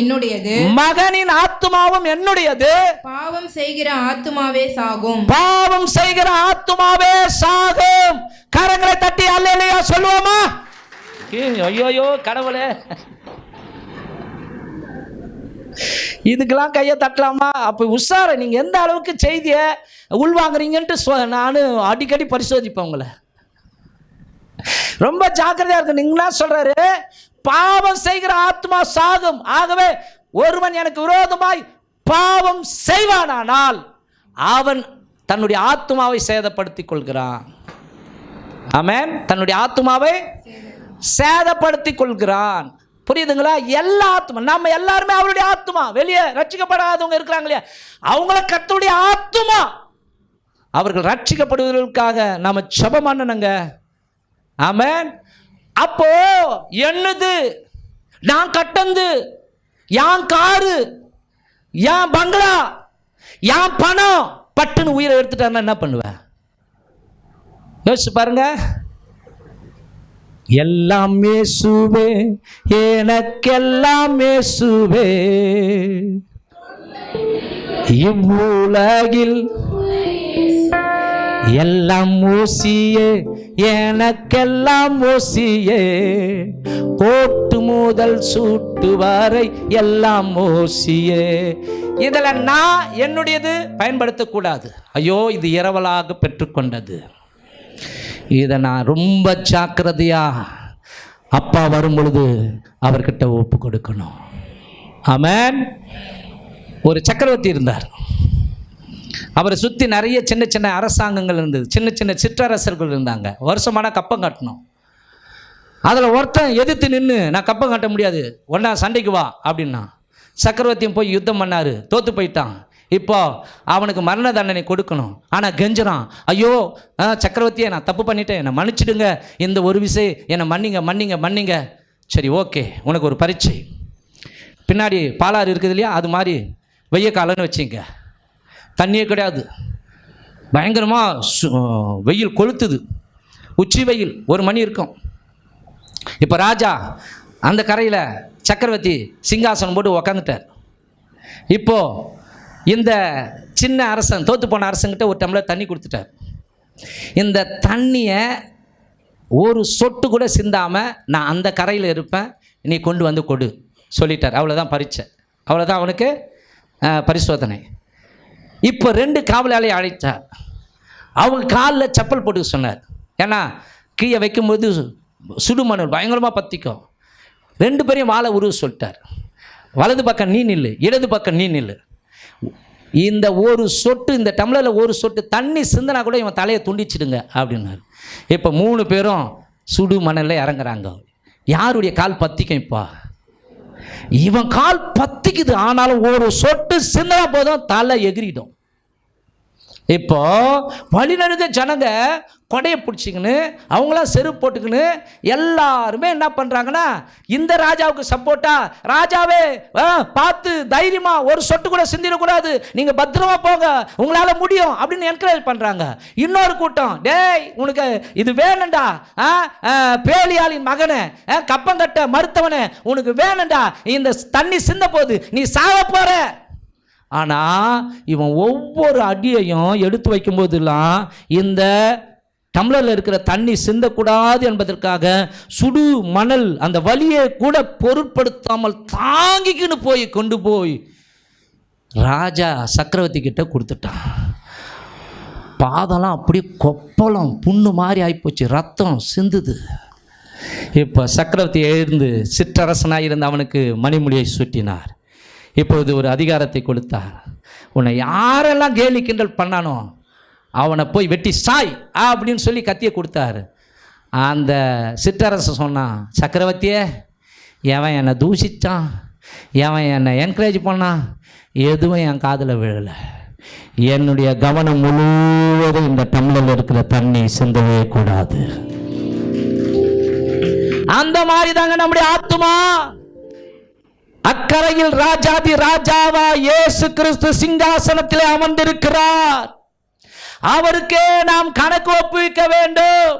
என்னுடையது. பாவம் செய்கிற ஆத்துமாவே சாகும். கரங்களை தட்டி அல்லேலூயா சொல்லுவோமா? ஐயோ கடவுளே, இதுக்கெல்லாம் கையை தட்டலாமா? அப்போ உஷார, நீங்கள் எந்த அளவுக்கு செய்தியை உள்வாங்குறீங்கன்ட்டு நான் அடிக்கடி பரிசோதிப்பேன் உங்களை. ரொம்ப ஜாக்கிரதையா இருக்கு. நீங்களா சொல்றாரு, பாவம் செய்கிற ஆத்மா சாகும். ஆகவே ஒருவன் எனக்கு விரோதமாய் பாவம் செய்வானானால் அவன் தன்னுடைய ஆத்மாவை சேதப்படுத்திக் கொள்கிறான். ஆமென். தன்னுடைய ஆத்மாவை சேதப்படுத்திக் கொள்கிறான். புரியுதுங்களா? எல்லா ஆத்மா, நம்ம எல்லாருமே அவருடைய ஆத்மா. வெளியே ரட்சிக்கப்படாதவங்க இருக்கிறாங்க இல்லையா, அவங்கள கர்த்தருடைய ஆத்மா. அவர்கள் ரட்சிக்கப்படுவதற்காக நாம ஜெபம் பண்ணணுங்க. ஆமென். அப்போ என்னது, நான் கட்டந்து, யான் காரு, யான் பங்களா, யான் பணம், பட்டுன்னு உயிரை எடுத்துட்டாருன்னா என்ன பண்ணுவேன்? யோசிச்சு பாருங்க. எல்லாம் இயேசுவே, எனக்கெல்லாம் இயேசுவே, இவ்வுலகில் எல்லாம் ஓசியே, எனக்கெல்லாம் ஓசியே, கோட்டு முதல் சூட்டு வரை எல்லாம் ஓசியே. இதில் நான் என்னுடையது பயன்படுத்தக்கூடாது. ஐயோ இது இரவலாக பெற்றுக்கொண்டது, இதை நான் ரொம்ப ஜாக்கிரதையா அப்பா வரும் பொழுது அவர்கிட்ட ஒப்பு கொடுக்கணும். ஆமென். ஒரு சக்கரவர்த்தி இருந்தார். அவரை சுற்றி நிறைய சின்ன சின்ன அரசாங்கங்கள் இருந்தது, சின்ன சின்ன சிற்றரசர்கள் இருந்தாங்க. வருஷமான கப்பம் கட்டணும். அதில் ஒருத்தன் எதிர்த்து நின்று, நான் கப்பம் கட்ட முடியாது, ஒன்றா சண்டைக்கு வா அப்படின்னா. சக்கரவர்த்தியும் போய் யுத்தம் பண்ணார், தோற்று போயிட்டான். இப்போ அவனுக்கு மரண தண்டனை கொடுக்கணும். ஆனால் கெஞ்சுறான், ஐயோ சக்கரவர்த்தியை நான் தப்பு பண்ணிட்டேன், என்னை மன்னிச்சிடுங்க, இந்த ஒரு விஷயம் என்னை மன்னிங்க. சரி ஓகே, உனக்கு ஒரு பரீட்சை. பின்னாடி பாலாறு இருக்குது இல்லையா, அது மாதிரி வெய்ய காலம்னு வச்சுங்க, தண்ணியே கிடையாது. பயங்கரமாக வெயில் கொளுத்துது, உச்சி வெயில், 1 மணி இருக்கும். இப்போ ராஜா அந்த கரையில் சக்கரவர்த்தி சிங்காசனம் போட்டு உக்காந்துட்டார். இப்போது இந்த சின்ன அரசன், தோற்று போன அரசன்கிட்ட ஒரு டம்ளர் தண்ணி கொடுத்துட்டார். இந்த தண்ணியை ஒரு சொட்டு கூட சிந்தாமல் நான் அந்த கரையில் இருப்பேன், நீ கொண்டு வந்து கொடு சொல்லிட்டார். அவ்வளோதான் பரீட்சை, அவ்வளோதான் அவனுக்கு பரிசோதனை. இப்போ 2 காவலாளியை அழைத்தார். அவங்க காலில் செப்பல் போட்டு சொன்னார். ஏன்னா கீழே வைக்கும்போது சுடுமணல் பயங்கரமாக பற்றிக்கும். 2 பேரையும் வாழை உருவ சொல்லிட்டார். வலது பக்கம் நீ நில்லு, இடது பக்கம் நீ நில்லு. இந்த ஒரு சொட்டு, இந்த டம்ளரில் ஒரு சொட்டு தண்ணி சிந்தினா கூட இவன் தலையை துண்டிச்சிடுங்க அப்படின்னாரு. இப்போ 3 பேரும் சுடு மணலில் இறங்குறாங்க. யாருடைய கால் பற்றிக்கும்? இப்போ இவன் கால் பற்றிக்குது, ஆனாலும் ஒரு சொட்டு சிந்தினா போதும் தலை எகிரிடும். இப்போ வழிநடுக ஜனங்க கொடையை பிடிச்சிக்கின்னு அவங்களாம் செருப்பு போட்டுக்கின்னு எல்லாருமே என்ன பண்ணுறாங்கன்னா, இந்த ராஜாவுக்கு சப்போர்ட்டா, ராஜாவே பார்த்து தைரியமா, ஒரு சொட்டு கூட சிந்திடக்கூடாது, நீங்கள் பத்திரமா போங்க, உங்களால் முடியும் அப்படின்னு என்கரேஜ் பண்ணுறாங்க. இன்னொரு கூட்டம், டேய் உனக்கு இது வேணும்டா, பேலியாளின் மகனே, கப்பங்கட்ட மறுத்தவனே, உனக்கு வேணும்டா, இந்த தண்ணி சிந்த போது நீ சாவ போற. ஆனால் இவன் ஒவ்வொரு அடியையும் எடுத்து வைக்கும்போதெல்லாம் இந்த டம்ளரில் இருக்கிற தண்ணி சிந்தக்கூடாது என்பதற்காக சுடு மணல் அந்த வலியை கூட பொருட்படுத்தாமல் தாங்கிக்கின்னு போய் கொண்டு போய் ராஜா சக்கரவர்த்தி கிட்ட கொடுத்துட்டான். பாதம்லாம் அப்படியே கொப்பளம் புண்ணு மாதிரி ஆகிப்போச்சு, ரத்தம் சிந்துது. இப்போ சக்கரவர்த்தி எழுந்து சிற்றரசனாக இருந்த அவனுக்கு மணிமுடியை சுட்டினார். இப்பொழுது ஒரு அதிகாரத்தை கொடுத்தார். உன்னை யாரெல்லாம் கேலி கிண்டல் பண்ணானோ அவனை போய் வெட்டி சாய் அப்படின்னு சொல்லி கத்தியை கொடுத்தாரு. அந்த சிற்றரசன் சொன்னான், சக்கரவர்த்தியே, எவன் என்னை தூஷித்தான், எவன் என்னை என்கரேஜ் பண்ணான், எதுவும் என் காதில் விழலை. என்னுடைய கவனம் முழுவதும் இந்த டம்ளரில் இருக்கிற தண்ணி சிந்தவே கூடாது. அந்த மாதிரி தாங்க நம்முடைய ஆத்துமா. அக்கரையில் ராஜாதி ராஜாவா இயேசு கிறிஸ்து சிங்காசனத்திலே அமர்ந்திருக்கிறார். அவருக்கே நாம் கணக்கு ஒப்புவிக்க வேண்டும்.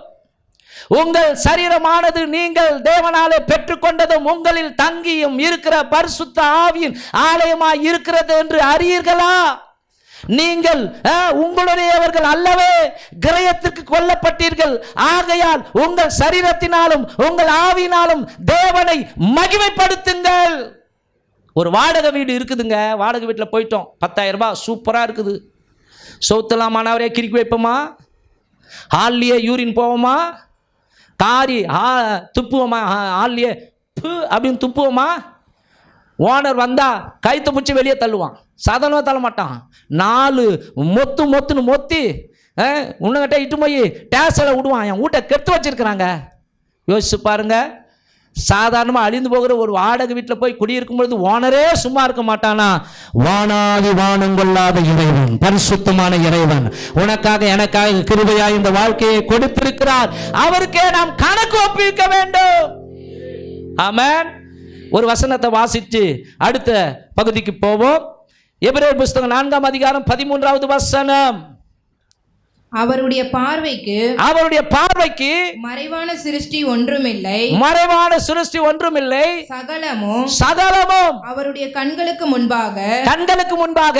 உங்கள் சரீரமானது நீங்கள் தேவனாலே பெற்றுக்கொண்டதும் உங்களில் தங்கியும் இருக்கிற பரிசுத்த ஆவியின் ஆலயமாய் இருக்கிறது என்று அறியீர்களா? நீங்கள் உங்களுடையவர்கள் அல்லவே, கிரயத்திற்கு கொல்லப்பட்டீர்கள். ஆகையால் உங்கள் சரீரத்தினாலும் உங்கள் ஆவியினாலும் தேவனை மகிமைப்படுத்துங்கள். ஒரு வாடகை வீடு இருக்குதுங்க. வாடகை வீட்டில் போயிட்டோம், 10,000 ரூபாய், சூப்பராக இருக்குது. சவுத்தெல்லாம் மாணவரே கிறுக்கி வைப்போமா? ஹால்லையே யூரின் போவோமா? காரி துப்புவோமா? ஹால்லையே அப்படின்னு துப்புவோமா? ஓனர் வந்தால் கைத்தை பிடிச்சி வெளியே தள்ளுவான், சாதாரணமாக தள்ள மாட்டான். 4 மொத்துன்னு மொத்தி உன்னகிட்ட இட்டு போய் டேஸில் விடுவான். என் வீட்டை கெடுத்து வச்சிருக்கிறாங்க. யோசிச்சு பாருங்க. சாதாரணமாக அழிந்து போகிற ஒரு வாடகை வீட்டில் போய் குடியிருக்கும் பொழுது ஓனரே சும்மா இருக்க மாட்டானா? வானாதி வானம் கொள்ளாத இறைவன், பரிசுத்தமான இறைவன் உனக்காக எனக்காக கிருபையாய் இந்த வாழ்க்கையை கொடுத்திருக்கிறார். அவருக்கே நாம் கணக்கு ஒப்புவிக்க வேண்டும். ஆமென். ஒரு வசனத்தை வாசித்து அடுத்த பகுதிக்கு போவோம். எபிரேயர் புத்தகம் 4ஆம் அதிகாரம் 13வது வசனம். அவருடைய பார்வைக்கு மறைவான சிருஷ்டி ஒன்றுமில்லை, சகலமும் அவருடைய கண்களுக்கு முன்பாக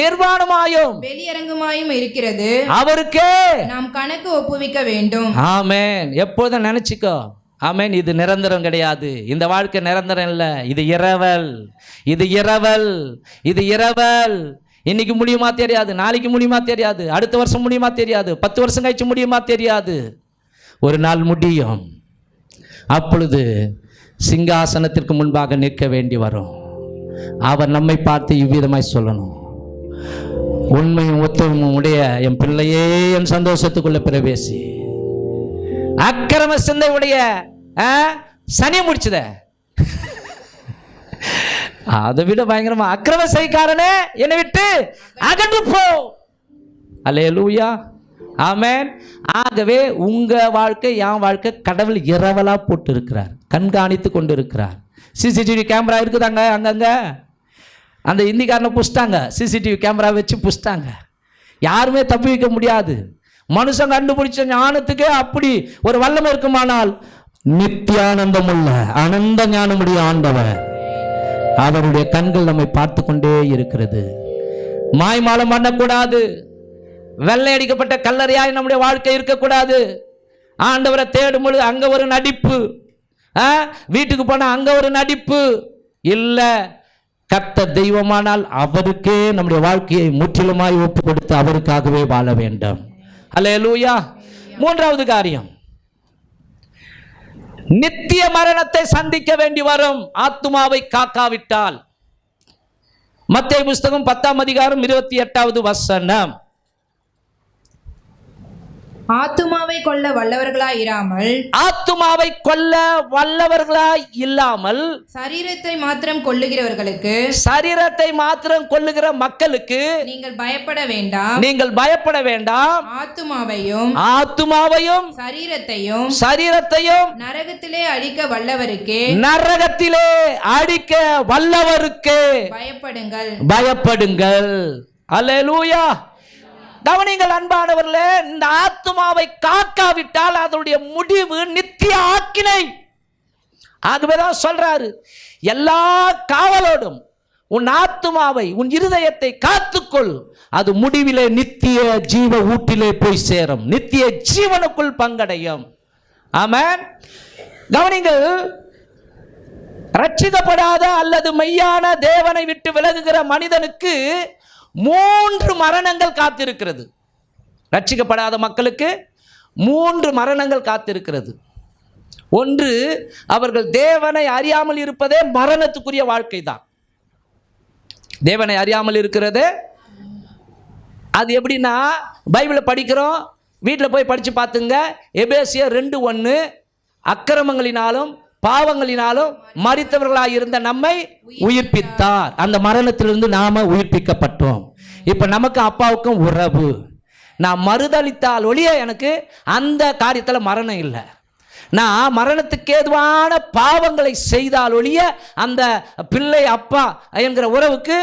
நிர்வாணமாயும் வெளியரங்கமாயும் இருக்கிறது. அவருக்கே நாம் கணக்கு ஒப்புவிக்க வேண்டும். ஆமென். எப்போதும் நினைச்சுக்கோ, ஆமென். இது நிரந்தரம் கிடையாது. இந்த வாழ்க்கை நிரந்தரம் இல்லை. இது இரவல். இன்னைக்கு முடியுமா தெரியாது, நாளைக்கு முடியுமா தெரியாது, அடுத்த வருஷம் முடியுமா தெரியாது, 10 வருஷம் கழிச்சு முடியுமா தெரியாது. ஒரு நாள் முடியும். அப்பொழுது சிங்காசனத்திற்கு முன்பாக நிற்க வேண்டி வரும். அவர் நம்மை பார்த்து இவ்விதமாய் சொல்லணும், உண்மையும் உத்தமமும் உடைய என் பிள்ளையே, என் சந்தோஷத்துக்குள்ள பிரவேசி. அக்கிரம சிந்தை உடைய சனியை முடிச்சத, அதை விட பயங்கரமா, அக்கிரம செய்காரனே என்னை விட்டு அகன்று போ. அல்லேலூயா, ஆமென். ஆகவே உங்க வாழ்க்கை, என் வாழ்க்கை கடவுள் இரவலா போட்டு இருக்கிறார், கண்காணித்து கொண்டு இருக்கிறார். சிசிடிவி கேமரா இருக்குதாங்க அங்கங்க. அந்த இந்திக்காரனை புஷ்டாங்க, சிசிடிவி கேமரா வச்சு புஷ்டாங்க. யாருமே தப்பி வைக்க முடியாது. மனுஷன் கண்டுபிடிச்ச ஞானத்துக்கே அப்படி ஒரு வல்லமை இருக்குமானால், நித்தியானந்தம் உள்ள அனந்த ஞானமுடைய ஆண்டவர் அவருடைய கண்கள் நம்மை பார்த்து கொண்டே இருக்கிறது. மாய்மாலம் பண்ணக்கூடாது. வெள்ளை அடிக்கப்பட்ட கல்லறையாய் நம்முடைய வாழ்க்கை இருக்கக்கூடாது. ஆண்டவரை தேடும் பொழுது அங்க ஒரு நடிப்பு, வீட்டுக்கு போனா அங்க ஒரு நடிப்பு இல்லை. கர்த்தர் தெய்வமானால் அவருக்கே நம்முடைய வாழ்க்கையை முற்றிலுமாய் ஒப்பு கொடுத்து அவருக்காகவே வாழ வேண்டும். அல்லேலூயா. மூன்றாவது காரியம், நித்திய மரணத்தை சந்திக்க வேண்டி வரும் ஆத்துமாவை காக்காவிட்டால். மத்தேயு புஸ்தகம் 10ஆம் அதிகாரம் 28வது வசனம். ஆத்துமாவை கொல்ல வல்லவர்களாய் இராமல், ஆத்துமாவை கொல்ல வல்லவர்களாய் இல்லாமல், சரீரத்தை மாத்திரம் கொல்லுகிறவர்களுக்கு, சரீரத்தை மாத்திரம் கொல்லுகிற மக்களுக்கு நீங்கள் பயப்பட வேண்டாம். நீங்கள் பயப்பட வேண்டாம். ஆத்துமாவையும் சரீரத்தையும் நரகத்திலே அழிக்க வல்லவருக்கே, நரகத்திலே அழிக்க வல்லவருக்கே பயப்படுங்கள். அல்லேலூயா. கவனிங்கள் அன்பானவர்களே, இந்த ஆத்துமாவை காக்காவிட்டால் அதனுடைய முடிவு நித்திய ஆக்கினை. ஆகவேதான் சொல்றாரு, எல்லா காவலோடும் உன் ஆத்துமாவை, உன் இருதயத்தை காத்துக்கொள், அது முடிவிலே நித்திய ஜீவ ஊட்டிலே போய் சேரும், நித்திய ஜீவனுக்குள் பங்கடையும். ஆமென். கவனிங்கள், ரட்சிக்கப்படாத அல்லது மெய்யான தேவனை விட்டு விலகுகிற மனிதனுக்கு 3 மரணங்கள் காத்திருக்கிறது. ரட்சிக்கப்படாத மக்களுக்கு 3 மரணங்கள் காத்திருக்கிறது. ஒன்று, அவர்கள் தேவனை அறியாமல் இருப்பதே மரணத்துக்குரிய வாழ்க்கை தான். தேவனை அறியாமல் இருக்கிறது அது எப்படின்னா, பைபிளை படிக்கிறோம், வீட்டில் போய் படித்து பார்த்துங்க. எபேசியர் 2:1, அக்கிரமங்களினாலும் பாவங்களினாலும் மரித்தவர்களாக இருந்த நம்மை உயிர்ப்பித்தார். அந்த மரணத்திலிருந்து நாம உயிர்ப்பிக்கப்பட்டோம். இப்ப நமக்கு அப்பாவுக்கும் உறவு. நான் மறுதளித்தால் ஒழிய எனக்கு அந்த காரியத்தில் மரணம் இல்லை. நான் மரணத்துக்கு ஏதுவான பாவங்களை செய்தால் ஒழிய அந்த பிள்ளை அப்பா என்கிற உறவுக்கு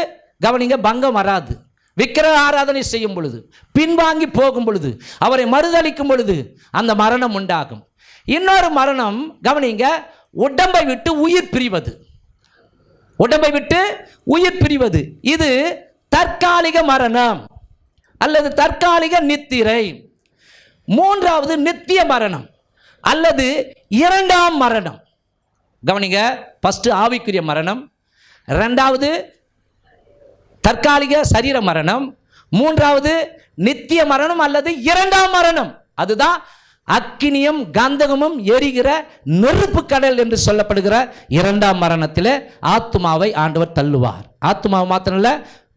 கவனிங்க பங்கம் வராது. விக்கிரக ஆராதனை செய்யும் பொழுது, பின்வாங்கி போகும் பொழுது, அவரை மறுதளிக்கும் பொழுது அந்த மரணம் உண்டாகும். இன்னொரு மரணம் கவனிங்க, உடம்பை விட்டு உயிர் பிரிவது. உடம்பை விட்டு உயிர் பிரிவது இது தற்காலிக மரணம் அல்லது தற்காலிக நித்திரை. மூன்றாவது நித்திய மரணம் அல்லது 2ஆம் மரணம். கவனிங்க, ஃபர்ஸ்ட் ஆவிக்குரிய மரணம், 2வது தற்காலிக சரீர மரணம், 3வது நித்திய மரணம் அல்லது 2ஆம் மரணம். அதுதான் அக்கினியும் கந்தகமும் எரிகிற நெருப்பு கடல் என்று சொல்லப்படுகிற 2ஆம் மரணத்தில் ஆத்துமாவை ஆண்டவர் தள்ளுவார். ஆத்துமாவை மாத்திரம் இல்லை,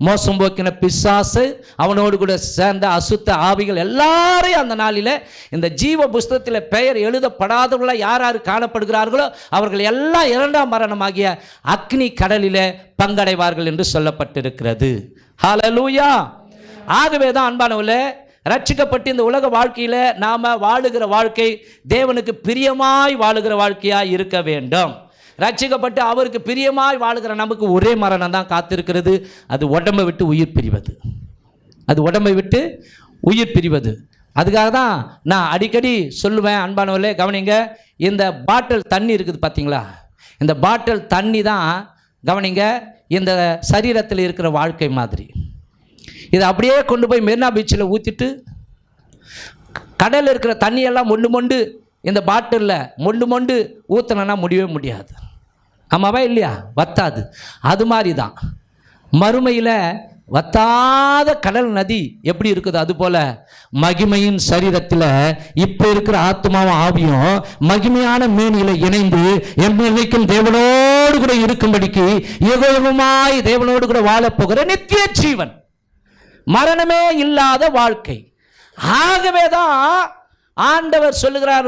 மோசம் போக்கின பிசாசு, அவனோடு கூட சேர்ந்த அசுத்த ஆவிகள் எல்லாரையும் அந்த நாளில் இந்த ஜீவ புஸ்தகத்தில் பெயர் எழுதப்படாதவர்களாக யார் யார் காணப்படுகிறார்களோ அவர்கள் எல்லாம் 2ஆம் மரணமாகிய அக்னி கடலில் பங்கடைவார்கள் என்று சொல்லப்பட்டிருக்கிறது. ஹல்லேலூயா. ஆகவே தான் அன்பானவர்களே, ரட்சிக்கப்பட்டு இந்த உலக வாழ்க்கையில் நாம் வாழுகிற வாழ்க்கை தேவனுக்கு பிரியமாய் வாழுகிற வாழ்க்கையாக இருக்க வேண்டும். ரட்சிக்கப்பட்டு அவருக்கு பிரியமாய் வாழுகிற நமக்கு ஒரே மரணம் தான் காத்திருக்கிறது. அது உடம்பை விட்டு உயிர் பிரிவது. அது உடம்பை விட்டு உயிர் பிரிவது. அதுக்காக தான் நான் அடிக்கடி சொல்லுவேன் அன்பானவர்களே, கவனிங்க, இந்த பாட்டில் தண்ணி இருக்குது பார்த்தீங்களா, இந்த பாட்டில் தண்ணி தான் கவனிங்க இந்த சரீரத்தில் இருக்கிற வாழ்க்கை மாதிரி. இதை அப்படியே கொண்டு போய் மெரினா பீச்சில் ஊற்றிட்டு கடலில் இருக்கிற தண்ணியெல்லாம் மொண்டு இந்த பாட்டிலில் மொண்டு ஊற்றினா முடியவே முடியாது. ஆமாவா இல்லையா? வத்தாது. அது மாதிரி தான் மறுமையில் வத்தாத கடல் நதி எப்படி இருக்குது, அதுபோல் மகிமையின் சரீரத்தில் இப்போ இருக்கிற ஆத்மாவும் ஆவியும் மகிமையான மேனியில் இணைந்து என்னைக்கும் தேவனோடு கூட இருக்கும்படிக்கு யுகயுகமாய் தேவனோடு கூட வாழப்போகிற நித்திய ஜீவன், மரணமே இல்லாத வாழ்க்கை. ஆகவே தான் ஆண்டவர் சொல்லுகிறார்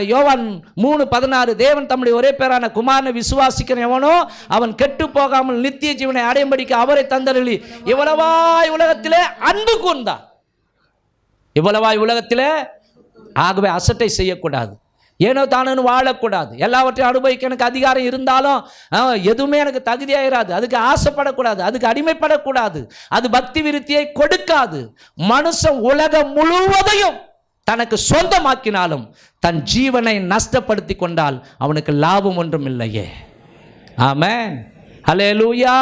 யோவான் 3:16, தேவன் தம்முடைய ஒரே பேரான குமாரனை விசுவாசிக்கிற எவனோ அவன் கெட்டு போகாமல் நித்திய ஜீவனை அடையும்படிக்கு அவரை தந்தருளி இவ்வளவாய் உலகத்திலே அன்பு கூர்ந்தார். இவ்வளவாய் உலகத்திலே. ஆகவே அசட்டை செய்யக்கூடாது. ஏனோ தானோன்னு வாழக்கூடாது. எல்லாவற்றையும் அனுபவிக்க எனக்கு அதிகாரம் இருந்தாலும் எதுவுமே எனக்கு தகுதியாயிராது. அதுக்கு ஆசைப்படக்கூடாது, அதுக்கு அடிமைப்படக்கூடாது. அது பக்தி விருத்தியை கொடுக்காது. மனுஷன் உலகம் முழுவதையும் தனக்கு சொந்தமாக்கினாலும் தன் ஜீவனை நஷ்டப்படுத்தி கொண்டால் அவனுக்கு லாபம் ஒன்றும் இல்லையே. ஆமென், ஹல்லேலூயா.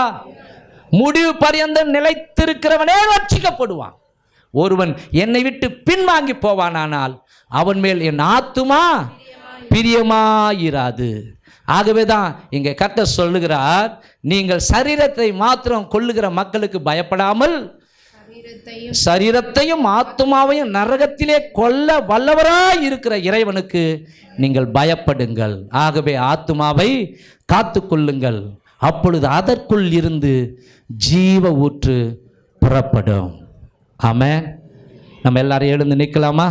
முடிவு பரியந்தம் நிலைத்திருக்கிறவனே ரட்சிக்கப்படுவான். ஒருவன் என்னை விட்டு பின்வாங்கி போவானானால் அவன் மேல் என் ஆத்துமா பிரியமாயிராது. ஆகவே தான் இங்கே கர்த்தர் சொல்லுகிறார், நீங்கள் சரீரத்தை மாத்திரம் கொள்ளுகிற மக்களுக்கு பயப்படாமல் சரீரத்தையும் ஆத்துமாவையும் நரகத்திலே கொல்ல வல்லவராய் இருக்கிற இறைவனுக்கு நீங்கள் பயப்படுங்கள். ஆகவே ஆத்துமாவை காத்து கொள்ளுங்கள், அப்பொழுது அதற்குள் இருந்து ஜீவ ஊற்று புறப்படும். ஆமென். நம்ம எல்லாரும் எழுந்து நிற்கலாமா?